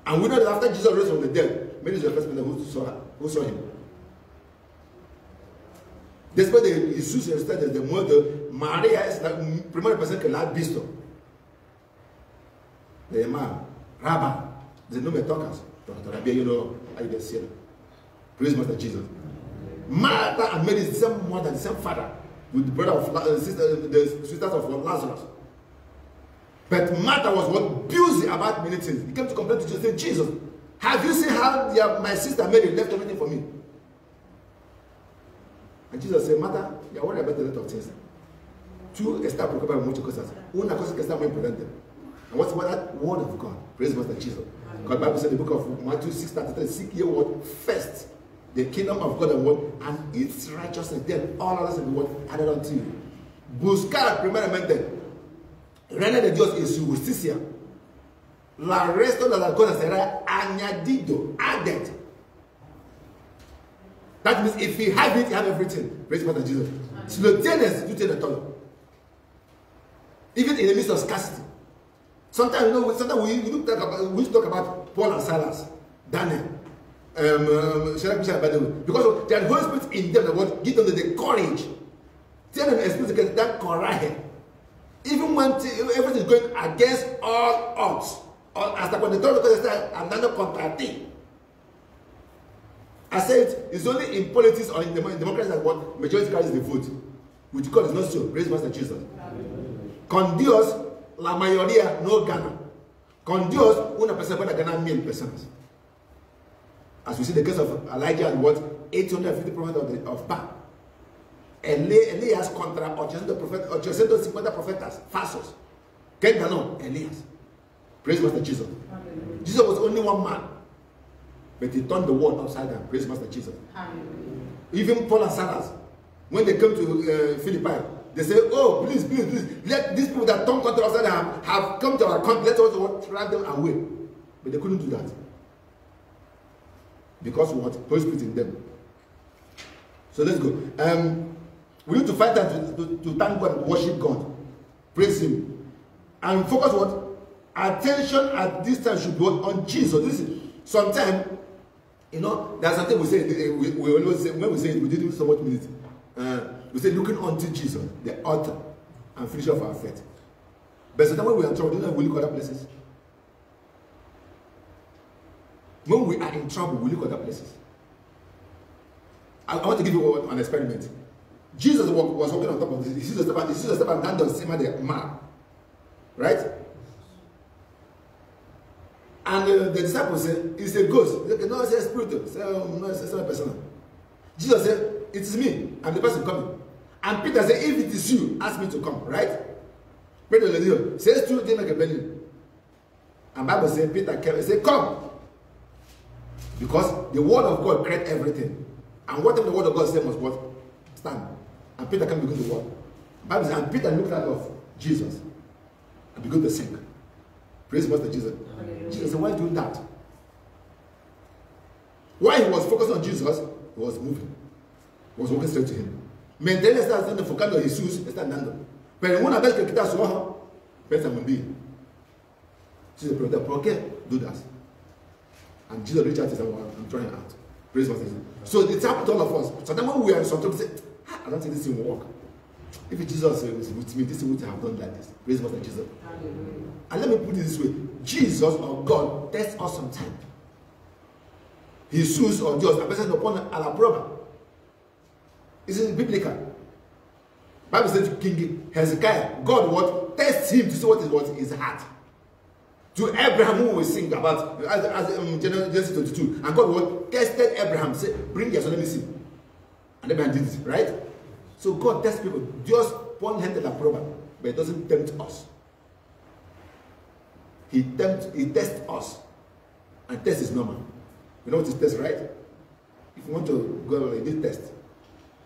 And we know that after Jesus rose from the dead, Mary is the first person who saw him. Despite the Jesus instead of the mother, Maria es la primera persona que la ha visto. The man, Rabbi, the no me tocas. You know, I just see it. Praise Master Jesus. Martha and Mary is the same mother, the same father, with the brother of the sisters of Lazarus. But Martha was what busy about many things. He came to complain to Jesus, saying, Jesus, have you seen how my sister Mary left everything for me? And Jesus said, Martha, you're worried about a lot of things. Tú estás preocupada por muchas cosas. Una cosa que está muy importante. And what's that? Word of God. Praise Master Jesus. God, the Bible said in the book of Matthew 6:33, seek ye what? First, the kingdom of God and what? And its righteousness. Then all others will be what? Added unto you. Buscar primeramente el reino de Dios y su justicia. La resto de las cosas será añadido, added. That means if you have it, you have everything. Praise God, Jesus. So the tenants do take the toll. Even in the midst of scarcity. Sometimes, you know, sometimes we talk about Paul and Silas, Daniel, because there are Holy Spirit in them that will give them the courage. Tell them experience to get that courage. Even when everything is going against all odds. Hasta cuando todo lo que está andando contra ti. I said it's only in politics or in democracy that what majority carries the vote. With God is not so. Praise Master Jesus. Con Dios, la mayoría no gana. Con Dios, una persona puede ganar 1,000 personas. As we see the case of Elijah and what 850 prophets of Baal. Elías contra 850 profetas falsos. ¿Quién ganó? Elías. Praise Master Jesus. Hallelujah. Jesus was only one man, but he turned the world upside down. Praise Master Jesus. Hallelujah. Even Paul and Silas, when they came to Philippi, they say, oh, please, please, please, let these people that turn country upside down have come to our country. Let us drive them away. But they couldn't do that. Because what? Holy Spirit in them. So let's go. We need to find time to thank God and worship God. Praise Him. And focus what? Attention at this time should be on Jesus. Listen, sometimes, you know, there's something we say, we always say, when we say it, we didn't so much minutes. We say looking unto Jesus, the author and finisher of our faith. But sometimes when we are in trouble, we look at other places. When we are in trouble, we look at other places. I want to give you an experiment. Jesus was walking on top of this. He sees the step and does the man. Right? And the disciples said, it's a ghost. They said, no, it's a spirit. Say, no, it's not a person. Jesus said, it is me. I'm the person coming. And Peter said, if it is you, ask me to come. Right? Peter says, true, they make a belly. And Bible says, Peter came and said, come. Because the word of God created everything. And whatever the word of God said must what? Stand. And Peter can begin to walk. Bible says, and Peter looked at of Jesus and began to sink. Praise Master Jesus. Jesus said, why are you doing that? While he was focused on Jesus, he was moving. He was walking straight to him. Maintenant, il está enfocando en Jesús, está andando. Pero una vez que quita su ojo, piensa en mí. Jesus pregunta, ¿por qué do that? And Jesus reached out and said, well, I'm trying out. Praise Master Jesus. So it's happened to all of us. Sometimes when we are in some trouble, we say, I don't think this thing will work. If Jesus is with me, this thing would have done like this. Praise Master Jesus. Hallelujah. And let me put it this way. Jesus or God tests us sometimes. Jesus or Dios, a person upon a la prueba. This is biblical. Bible says to King Hezekiah, God what tests him to see what is his heart. To Abraham, who we sing about as Genesis 22, and God what tested Abraham, said, bring your son, let me see. And Abraham did it, right? So God tests people. Just one handed a problem, but it doesn't tempt us. He tests us. And test is normal. You know what is test, right? If you want to go on this test,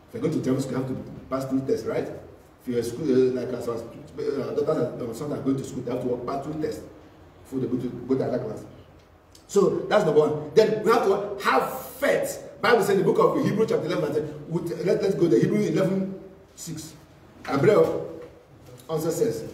if you're going to German school, you have to pass through test, right? If you're at school, like as daughters and sons are going to school, they have to pass through test before they go to other class. So that's number one. Then we have to have faith. Bible says in the book of Hebrews chapter 11, let's go to Hebrews 11:6. Abreu also says,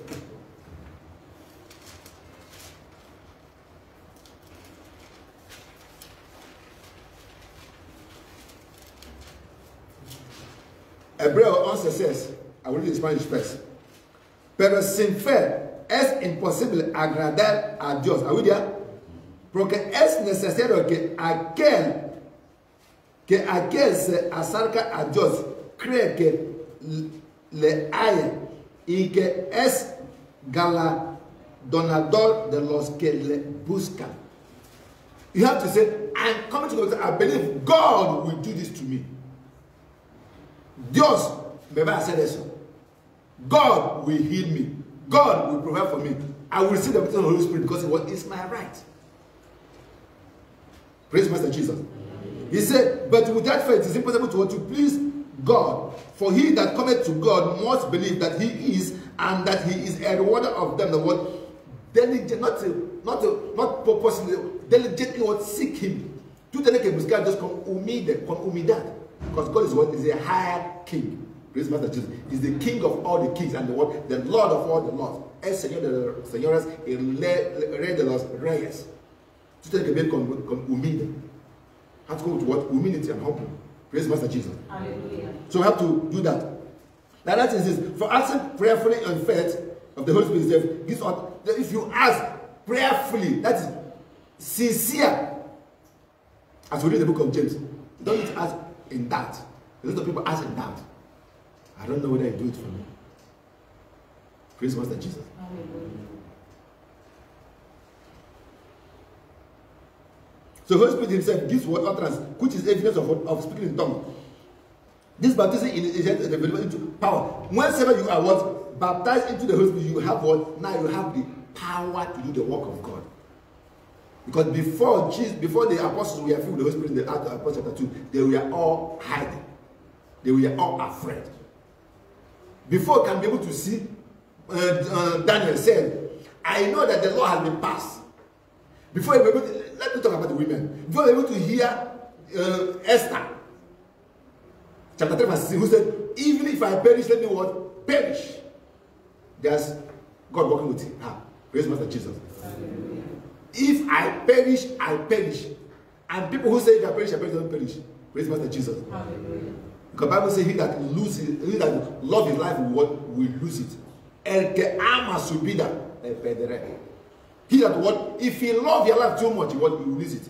Hebreo also says, I will read in Spanish first. Pero sin fe es imposible agradar a Dios. ¿A there? Porque es necesario que aquel se acerca a Dios cree que le haya y que es galardonador de los que le buscan. You have to say, I'm coming to God. I believe God will do this to me. Dios me va a hacer eso. God will heal me. God will provide for me. I will receive the baptism of the Holy Spirit because it is my right. Praise Master Jesus. He said, but without faith it is impossible to please God. For he that cometh to God must believe that he is, and that he is a rewarder of them that what diligently, not purposely, diligently what seek him. To the next buscar just con humildad. Because God is what is a higher king. Praise Master Jesus. He's the king of all the kings and the Lord of all the lords. El Señor de los señores, el rey de los reyes. To take a bit con humilde. Have to go to what? Humility and humble. Praise Master Jesus. Hallelujah. So we have to do that. Now that is this. For asking prayerfully and faith of the Holy Spirit, this if you ask prayerfully, that is sincere. As we read the book of James, don't ask in doubt. A lot of people ask in doubt. I don't know whether you do it for me. Praise Master Jesus. Hallelujah. So the Holy Spirit himself gives what utterance, which is evidence of speaking in tongues. This baptism is into power. Whenever you are what? Baptized into the Holy Spirit, you have what? Now you have the power to do the work of God. Because before the apostles were filled with the Holy Spirit in the Acts of Apostles chapter 2, they were all hiding. They were all afraid. Before you can be able to see, Daniel said, I know that the law has been passed. Before you were able to, let me talk about the women. Before you were able to hear Esther, chapter 3 verse 16, who said, even if I perish, let me what? Perish. There's God working with her. Praise Master Jesus. Hallelujah. If I perish, I perish. And people who say if I perish, don't perish. Praise Master Jesus. Hallelujah. Because the Bible says he that love his life will lose it. El que ama su vida le perderá. He that what? If he love your life too much, he will lose it.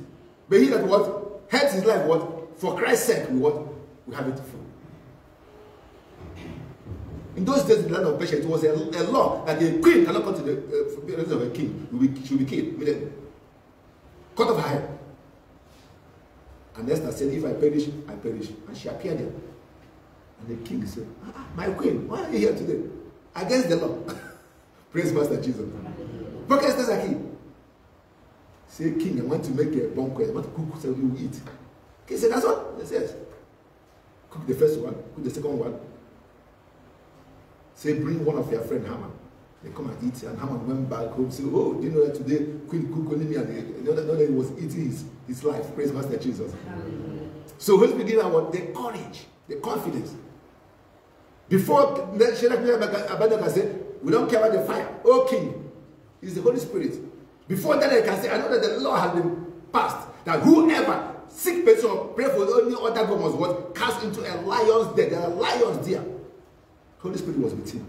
But he that what? Hates his life what? For Christ's sake, we have it full. In those days, in the land of Persia, it was a law that a queen cannot come to the presence of a king. She will be killed immediately. Cut off her head. And Esther said, if I perish, I perish. And she appeared there. And the king said, my queen, why are you here today? Against the law. Praise Master Jesus. But Esther's a king. Say, king, I want to make a banquet. I want to cook so you will eat. King said, that's what? He says, cook the first one, cook the second one. Say, bring one of your friend Haman. They come and eat, and Haman went back home. Say, oh, do you know that today Queen cooked only me, and they know that he was eating his life. Praise Master Jesus. So Holy Spirit gave our the courage, the confidence. Before Shadrach, Meshach, and Abednego said, we don't care about the fire. Oh King, it's the Holy Spirit. Before that, I can say, I know that the law has been passed that whoever sick person or pray for only other God was what cast into a lion's den. There are lions there. Holy Spirit was with him.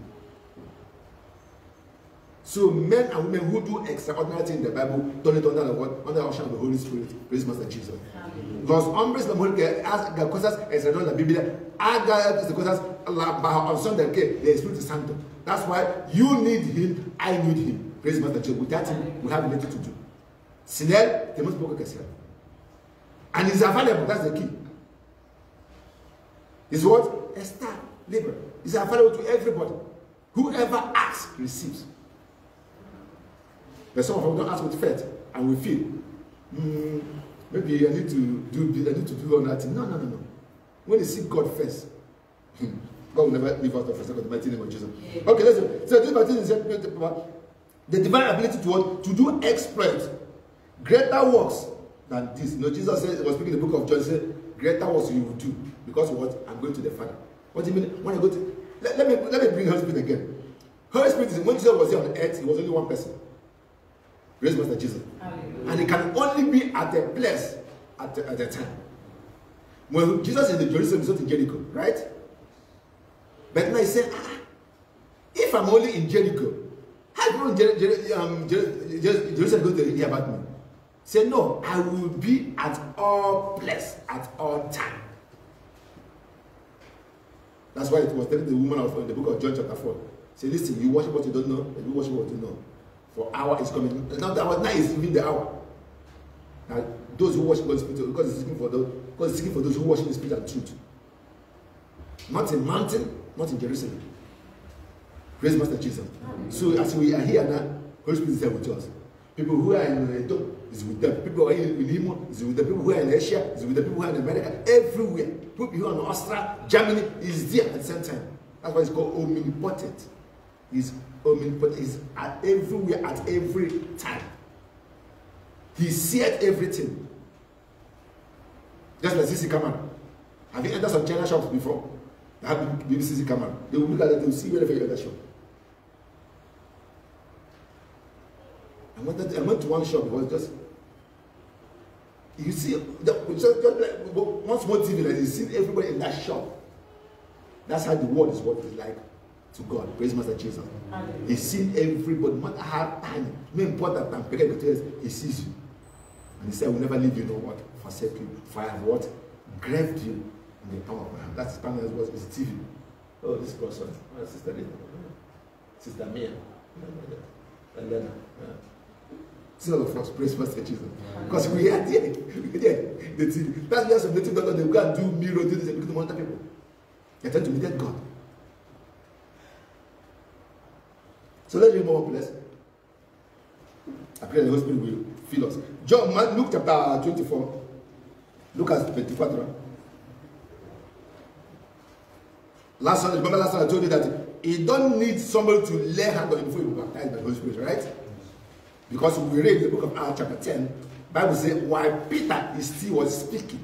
So men and women who do extraordinary things in the Bible don't it under the word, under the ocean of the Holy Spirit. Praise Master Jesus. Los hombres la mujer que hace cosas extraordinarias en la Biblia haga cosas bajo opción del que the Espíritu Santo. That's why you need him, I need him. Praise Master Jesus. Without him, we have nothing to do. Sin él, tenemos poco que hacer. And he's available. That's the key. Is what? Esther, labor. Is available to everybody. Whoever asks, receives. But some of us don't ask with faith, and we feel, maybe I need to do all that thing. No. When you seek God first, God will never leave us the first. The mighty name of Jesus. Okay, listen. So this mighty is the divine ability to do exploits, greater works than this. You know, Jesus said, was speaking in the book of John, he said, greater works you will do. Because what? I'm going to the Father. What do you mean? When I go to let me bring Holy Spirit again. Holy Spirit is when Jesus was here on earth, he was only one person. Praise Master Jesus. Hallelujah. And it can only be at a place at a time. When Jesus is in Jerusalem, he's not in Jericho, right? But now he said, if I'm only in Jericho, how come Jerusalem going to hear about me? Say, no, I will be at all places, at all time. That's why it was telling the woman in the book of John chapter 4. Say, listen, you worship what you don't know, and you worship what you know. For hour is coming. Now now is even the hour. Now those who worship God Spirit, because it's seeking for those who worship the Spirit and truth. Not in mountain, not in Jerusalem. Praise Master Jesus. So as we are here now, Holy Spirit is there with us. People who are in Edom is with them. People who are in Imo is with them. People who are in Asia is with them. People who are in America, everywhere. People who are in Austria, Germany is there at the same time. That's why it's called omnipotent. He's omnipotent. He's at everywhere at every time. He sees everything. Just like CC camera. Have you entered some China shops before? They have CC camera. They will look at it, they will see wherever you enter shop. I went to one shop. It was just, you see, just like one small TV, like you see everybody in that shop. That's how the world is what it's like to God. Praise Master Jesus. He sees everybody, no matter how tiny, no important time, he sees you. And he said, I will never leave you, no what, forsake you, for I have what? Graved you in the palm of my hand. That's his panel was his TV. Oh, this person, Sister Lena, Sister Mia, and then see all of us, praise Master Jesus. Because we are there, the TV. That's why some native doctors, they go and do mirror, do this, and begin to monitor people. They tend to imitate God. So let's read more place. I pray the Holy Spirit will fill us. Luke chapter 24. Look at 24. Last Sunday, remember last time I told you that you don't need somebody to lay hand on you before you be baptized by the Holy Spirit, right? Because we read the book of Acts chapter 10, the Bible says, while Peter still was speaking,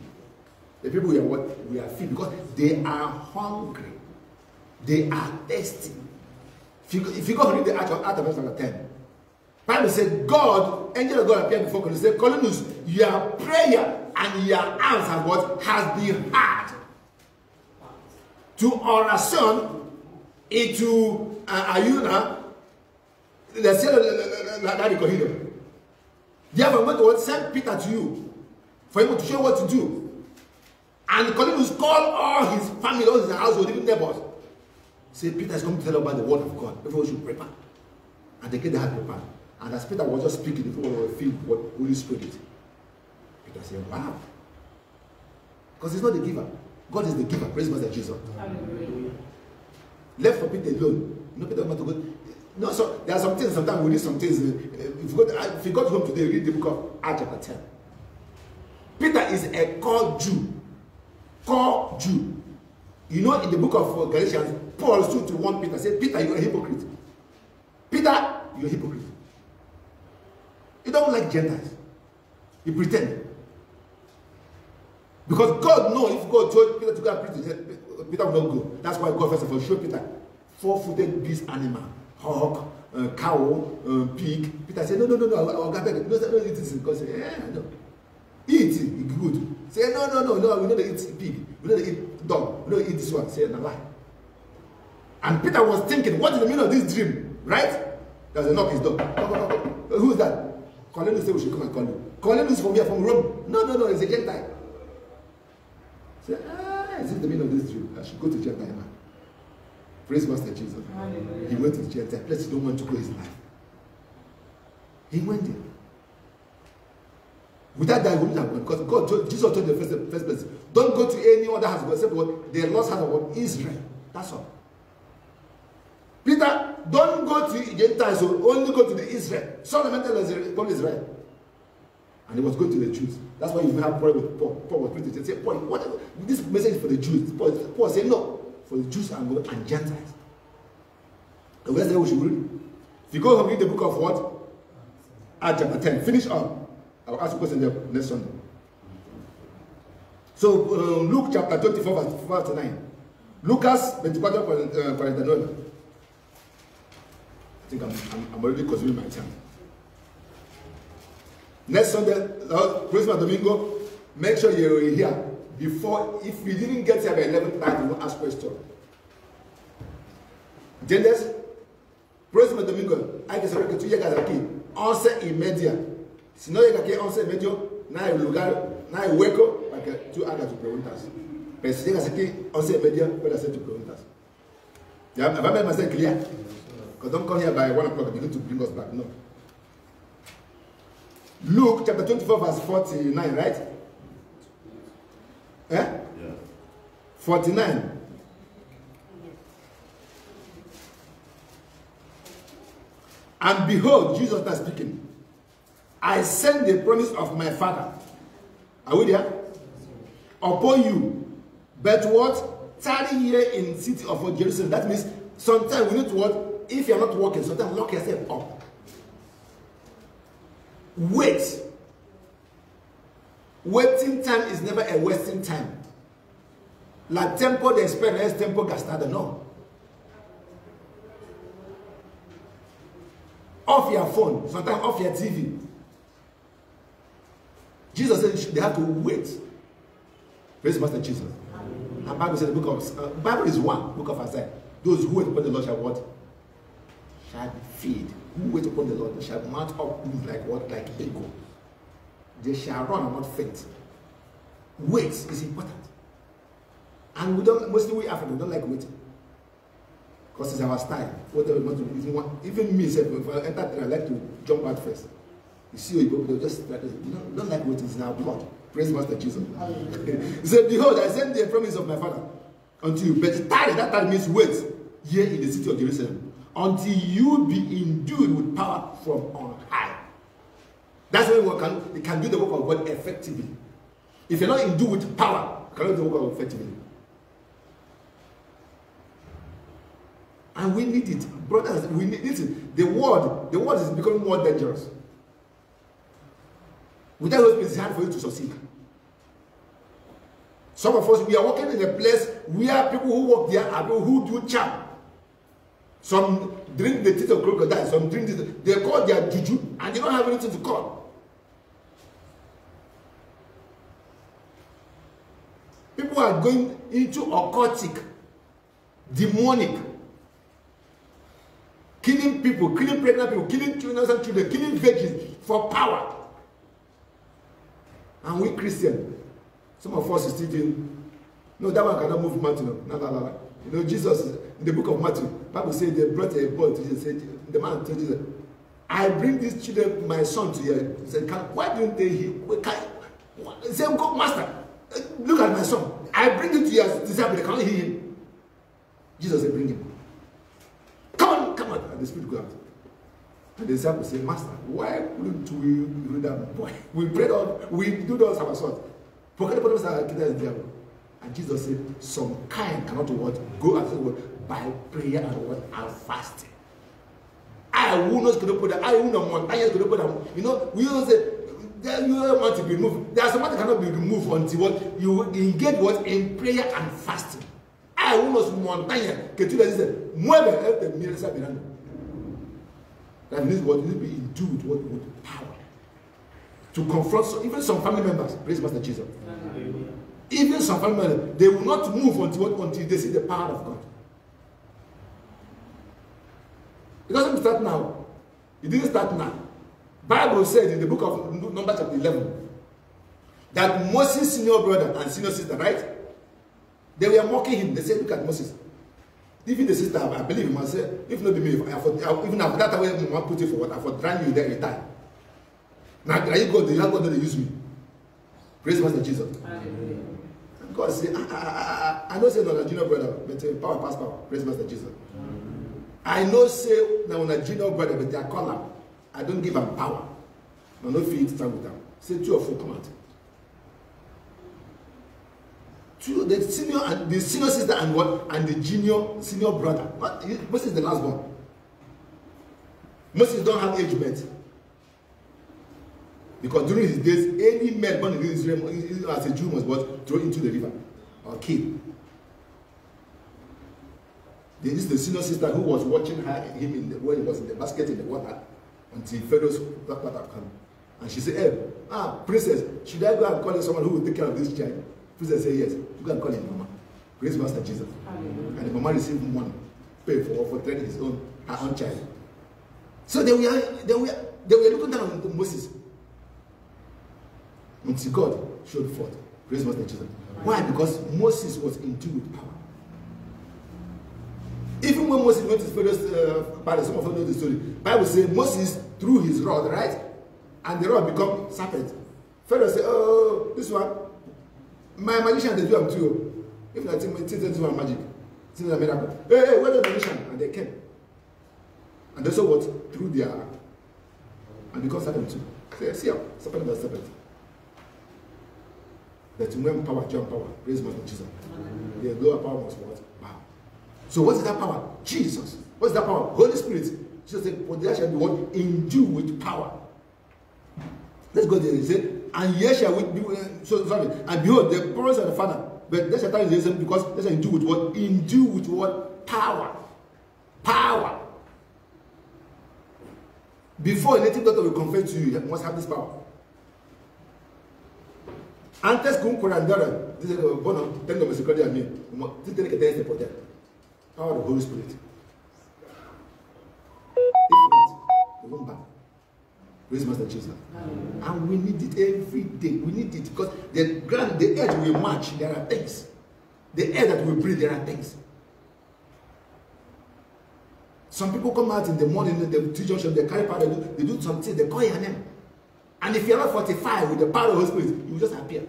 the people were what? We are filled because they are hungry. They are thirsty. If you go and read the Acts of chapter 10, Bible says, God, angel of God appeared before Cornelius. He said, Cornelius, your prayer and your answer what has been heard. To oración y to ayuna, the cielo la recogido. Therefore, I'm going to send Peter to you for him to show what to do. And Cornelius called all his family, all his household, even neighbors. Say, Peter is coming to tell about the word of God. Everyone should prepare. And they get their heart prepared. And as Peter was just speaking, people were filled with what Holy Spirit. Peter said, wow. Because he's not the giver. God is the giver. Praise Master Jesus. Hallelujah. Left for Peter alone. No, Peter want to go. No, so there are some things, sometimes we read some things. If you got home today, read the book of Acts chapter 10. Peter is a called Jew. Called Jew. You know, in the book of Galatians, Paul stood to warn Peter, said, Peter, you're a hypocrite. Peter, you're a hypocrite. You don't like Gentiles. You pretend. Because God knows if God told Peter to go and preach, Peter will not go. That's why God first of all showed Peter 4-footed beast animal, hawk, cow, pig. Peter said, no, I'll get it. No, eat this. God said, yeah, no. Eat it, good. Say, no, we don't eat pig. We don't eat dog. We don't eat this one. Say, no, lie. And Peter was thinking, what is the meaning of this dream? Right? There's a knock his door. Who's that? Cornelius said we should come and call you. Cornelius from here, from Rome. No, it's a Gentile. Say, is it the meaning of this dream? I should go to Gentile man. Praise Master Jesus. Hallelujah. He went to the Gentile place. He don't want to go his life. He went there. Without that, he wouldn't have gone. Because God told, Jesus told the first place, don't go to any other house except what the lost house of Israel. That's all. Peter, don't go to Gentiles, so only go to the Israel. Solomon told Israel. And he was going to the Jews. That's why you have problem with Paul. Paul was preaching. He said, Paul, this message is for the Jews. Paul said, no, for the Jews and Gentiles. And where's the we should read? If you go home, read the book of what? Acts chapter 10. Finish up. I'll ask you a question there next Sunday. So, Luke chapter 24, verse 9. Lucas 24:49. I think I'm already consuming my time. Next Sunday, Christmas Domingo, make sure you're here before. If you didn't get here by 11:30, you will ask questions. Genders, Christmas Domingo, hay que saber que tú llegas aquí 11:30. Si no llegas aquí 11:30, no hay lugar, no hay hueco para que tú hagas tus preguntas. Pero si llegas aquí 11:30, puedes hacer tus preguntas. ¿Ya? ¿Va a ver clear? Because don't come here by 1 o'clock and begin to bring us back. No. Luke chapter 24, verse 49, right? Yeah. 49. And behold, Jesus is speaking. I send the promise of my Father. Are we there? Upon you. But what? Tarry here in the city of Jerusalem. That means sometimes we need to what? If you're not working, sometimes lock yourself up. Wait. Waiting time is never a wasting time. La tempo de espera es tempo gastado. No. Off your phone. Sometimes off your TV. Jesus said they have to wait. Praise Master Jesus. And Bible says the book of Bible is one book of Isaiah. Those who wait upon the Lord shall what? Shall be filled. Who wait upon the Lord they shall mount up wings like what? Like eagle. They shall run and not faint. Wait is important. And we don't, mostly we Africans don't like waiting. Because it's our style. Whatever we want to do. Even me, if I enter there, I like to jump out first. You see, you just like, we don't like waiting, it's in our blood. Praise Master Jesus. He said, behold, I send the promise of my Father unto you. But tarry, that time means wait, here in the city of Jerusalem, until you be endued with power from on high. That's when we can do the work of God effectively. If you're not endued with power, you cannot do the work of God effectively. And we need it. Brothers, we need it. The word is becoming more dangerous. Without those, it's hard for you to succeed. Some of us, we are working in a place where people who work there are people who do charm. Some drink the teeth of crocodile, some drink this. They call their juju, and they don't have anything to call. People are going into occultic, demonic, killing people, killing pregnant people, killing innocent children, killing virgins for power. And we Christian, some of us is still doing, no, that one cannot move mountain. No. You know, Jesus, in the book of Matthew, Bible says they brought a boy to Jesus. Said, the man told Jesus, I bring these children, my son, to you. He said, why don't they heal? He said, go, Master, look at my son. I bring him to your disciple, they cannot heal him. Jesus said, bring him. Come on. And the spirit goes out. And the disciple said, Master, why wouldn't we do that boy? We prayed on, we do those ourselves. Forget the problems that are the devil. And Jesus said, some kind cannot what? Go as what? By prayer and what? And fasting. I will not put that. I will not want. I will not put. You know, we all say, you don't want to be removed. There are some that cannot be removed until what? You engage what? In prayer and fasting. I will not montaña que tú le dices, mueve el te mira esa mirando. That means what? You need to be endued with power to confront even some family members. Praise Master Jesus. Even some family members, they will not move until they see the power of God. It doesn't start now. It didn't start now. Bible said in the book of Numbers chapter 11 that Moses' senior brother and senior sister, right? They were mocking him. They said, look at Moses. Even the sister, I believe him, I said, if not be me, even after that way, I put it for what? I for drown you there, you die. Now, you God, you have God that use me. Praise Master Jesus. Amen. God said, I know say no junior brother, but power pass power. Praise Master Jesus. I know say now a junior brother, but they are color. I don't give them power. I no feed stand with them. Say 2 or 4 come out. The senior sister and what? And the senior brother. What? Moses is the last one. Moses don't have age mate. Because during his days, any man born in Israel as a Jew was what? Thrown into the river or killed. This is the senior sister who was watching him when he was in the basket in the water until Pharaoh's daughter came. And she said, hey, princess, should I go and call someone who will take care of this child? Princess said, yes. You can call him Mama. Praise Master Jesus. Hallelujah. And the Mama received money, pay for training her own child. So they were looking down on Moses until God showed forth. Praise Master Jesus. Why? Because Moses was endued with power. Even when Moses went to Pharaoh's palace, some of you know the story. The Bible says Moses threw his rod, right? And the rod became serpent. Pharaoh said, oh, this one, my magician, they do them too. If not, it's a magic. It's a miracle. Hey, where's the magician? And they came. And they saw what? Through their, and because serpent too. Say, see, serpent was serpent. That when power, jump power, praise Master Jesus. The lower power was what? Wow. So what is that power? Jesus. What is that power? Holy Spirit. Jesus said, for there shall be what? Endued with power. Let's go there. He said, and ye shall be, and behold, the promise of the Father, but they shall tell you because they shall endue with what? Endue with what? Power. Power. Before a native daughter will confess to you, you must have this power. Antes que un curandero, dice, bueno, tengo misericordia de mí. Tú tienes que tener este poder. Power of the Holy Spirit. If not, you won't bow. Praise Master Jesus. And we need it every day. We need it because the ground, the earth will march, there are things. The air that we breathe, there are things. Some people come out in the morning, they teach us, they carry power, they do something, they call your name. And if you're not 45 with the power of the Holy Spirit, you will just appear.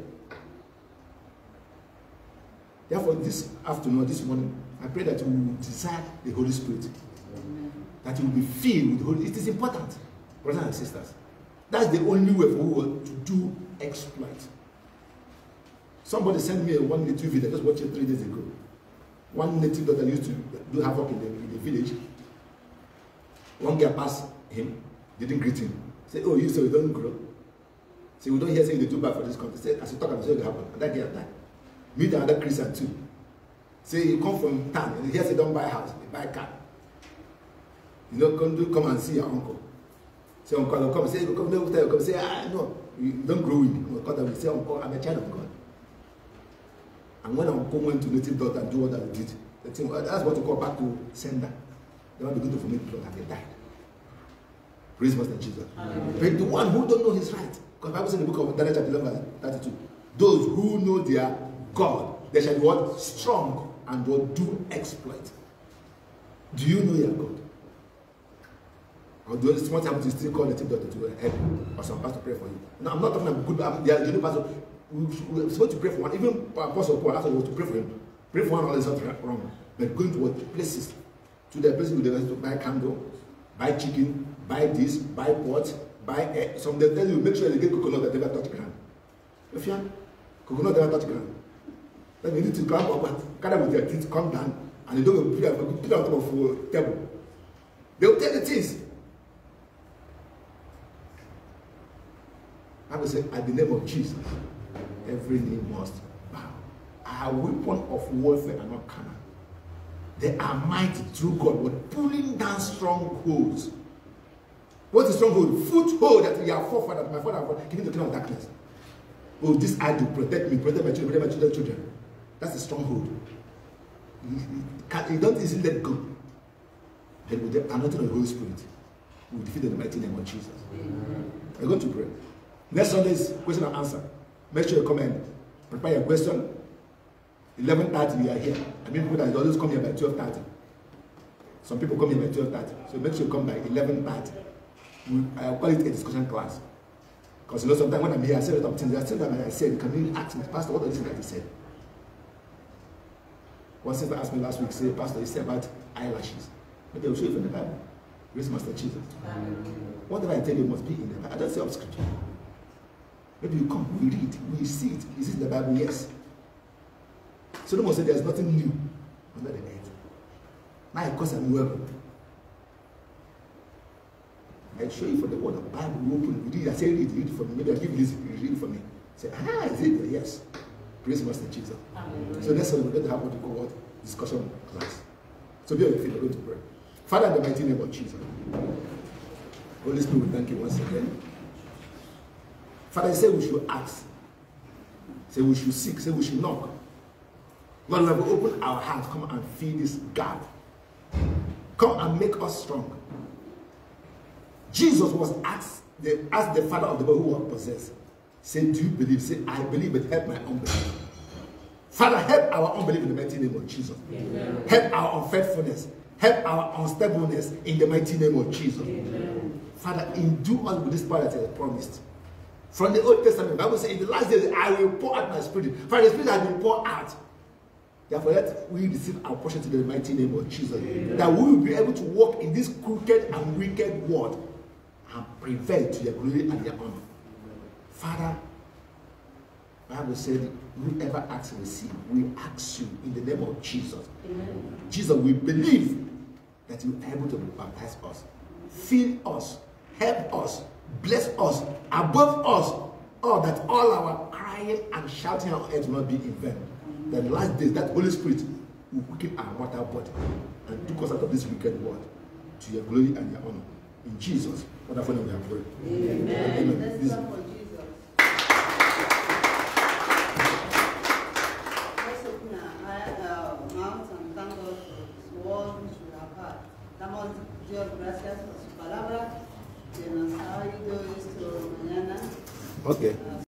Therefore, this afternoon, this morning, I pray that you will desire the Holy Spirit. That you will be filled with the Holy Spirit. It is important, brothers and sisters. That's the only way for us to do exploit. Somebody sent me one native video, I just watched it 3 days ago. One native daughter used to do havoc in the village. One guy passed him, didn't greet him. Say, oh, you say you don't grow. Say, we don't hear saying they do bad for this country. Say, as you talk, I'm saying it happen. And that guy died. Meet another Christian too. Say, you come from town, and he hears they don't buy a house, they buy a car. You know, come and see your uncle. Say, uncle, come. Say, come, no, come. Say, no, you don't grow with me. Because say, uncle, I'm a child of God. And when uncle went to native daughter and do what they did, they think, well, that's what you call back to sender. They want to begin to vomit blood and they died. Praise Master Jesus. Amen. But the one who don't know his right, because the Bible says in the book of Daniel chapter 11 verse 32, those who know their God They shall be what? Strong and will do exploit. Do you know your God? Or do you want to still call the team doctor to help you or some pastor to pray for you? No, I'm not talking about good. They are the pastor. We're supposed to pray for one. Even Apostle Paul asked us to pray for him. Pray for one, all is not wrong. But going to what places? To the places where they want to buy candle, buy chicken, buy this, buy pot, buy egg. Some they tell you make sure they get coconut that never touch ground. If you have coconut never touch ground, then you need to climb up, carry with their teeth, come down, and they don't put it on top of the table. They will tell the things. I will say, at the name of Jesus, every knee must bow. Our weapon of warfare are not carnal. They are mighty through God, but pulling down strongholds. What is stronghold? Foothold that we are forefathers, my father, giving the kingdom of darkness. Oh, this I do protect me, protect my children, protect my children. That's the stronghold. You don't easily let go. Then with the anointing of the Holy Spirit, we will defeat in the mighty name of Jesus. We're going to pray. Next Sunday is question and answer. Make sure you come and prepare your question. 11:30 we are here. I mean people that always come here by 12:30. Some people come here by 12:30. So make sure you come by 11:30. I'll call it a discussion class. Because you know sometimes when I'm here I say a lot of things. There are things that I said, you can really ask me, Pastor, what are these things that he said? One sister asked me last week, say, Pastor, he said about eyelashes. Maybe I'll show you from the Bible. Grace Master Jesus. Whatever I tell you must be in the Bible. I don't say of scripture. Maybe you come, we read, we see it. Is it in the Bible? Yes. Solomon said there's nothing new under the earth. Now, of course, I'm welcome. I show you from the word of the Bible. We open, we read. I say, read it for me. Maybe I'll give you this, you read it for me. Say, is it there? Yes. Praise Master Jesus. Amen. So next time we're going to have what we call what? Discussion class. So be on your feet, we're going to pray. Father, in the mighty name of Jesus. Holy Spirit, we thank you once again. Father, you say we should ask. Say we should seek. Say we should knock. Lord, we will open our hearts. Come and fill this gap. Come and make us strong. Jesus was asked the father of the boy who was possessed. Say, do you believe? Say, I believe, but help my unbelief. Father, help our unbelief in the mighty name of Jesus. Amen. Help our unfaithfulness. Help our unstableness in the mighty name of Jesus. Amen. Father, endue us with this power that you have promised. From the Old Testament, the Bible says, in the last days, I will pour out my spirit. For the spirit has been poured out. Therefore, let we receive our portion to the mighty name of Jesus. Amen. That we will be able to walk in this crooked and wicked world and prevail to your glory and your honor. Father, the Bible said, whoever asks will receive. We ask you in the name of Jesus. Amen. Jesus, we believe that you are able to baptize us, fill us, help us, bless us, above us, that all our crying and shouting on earth will not be in vain. The last days, that Holy Spirit will quicken our mortal body and took us out of this wicked world to your glory and your honor. In Jesus' wonderful name we have prayed. Amen. Amen. Let's clap for Jesus. Let's open our mouth and thank God for His word which we have heard. Damos Dios gracias por su palabra que nos ha ido esto mañana. Okay.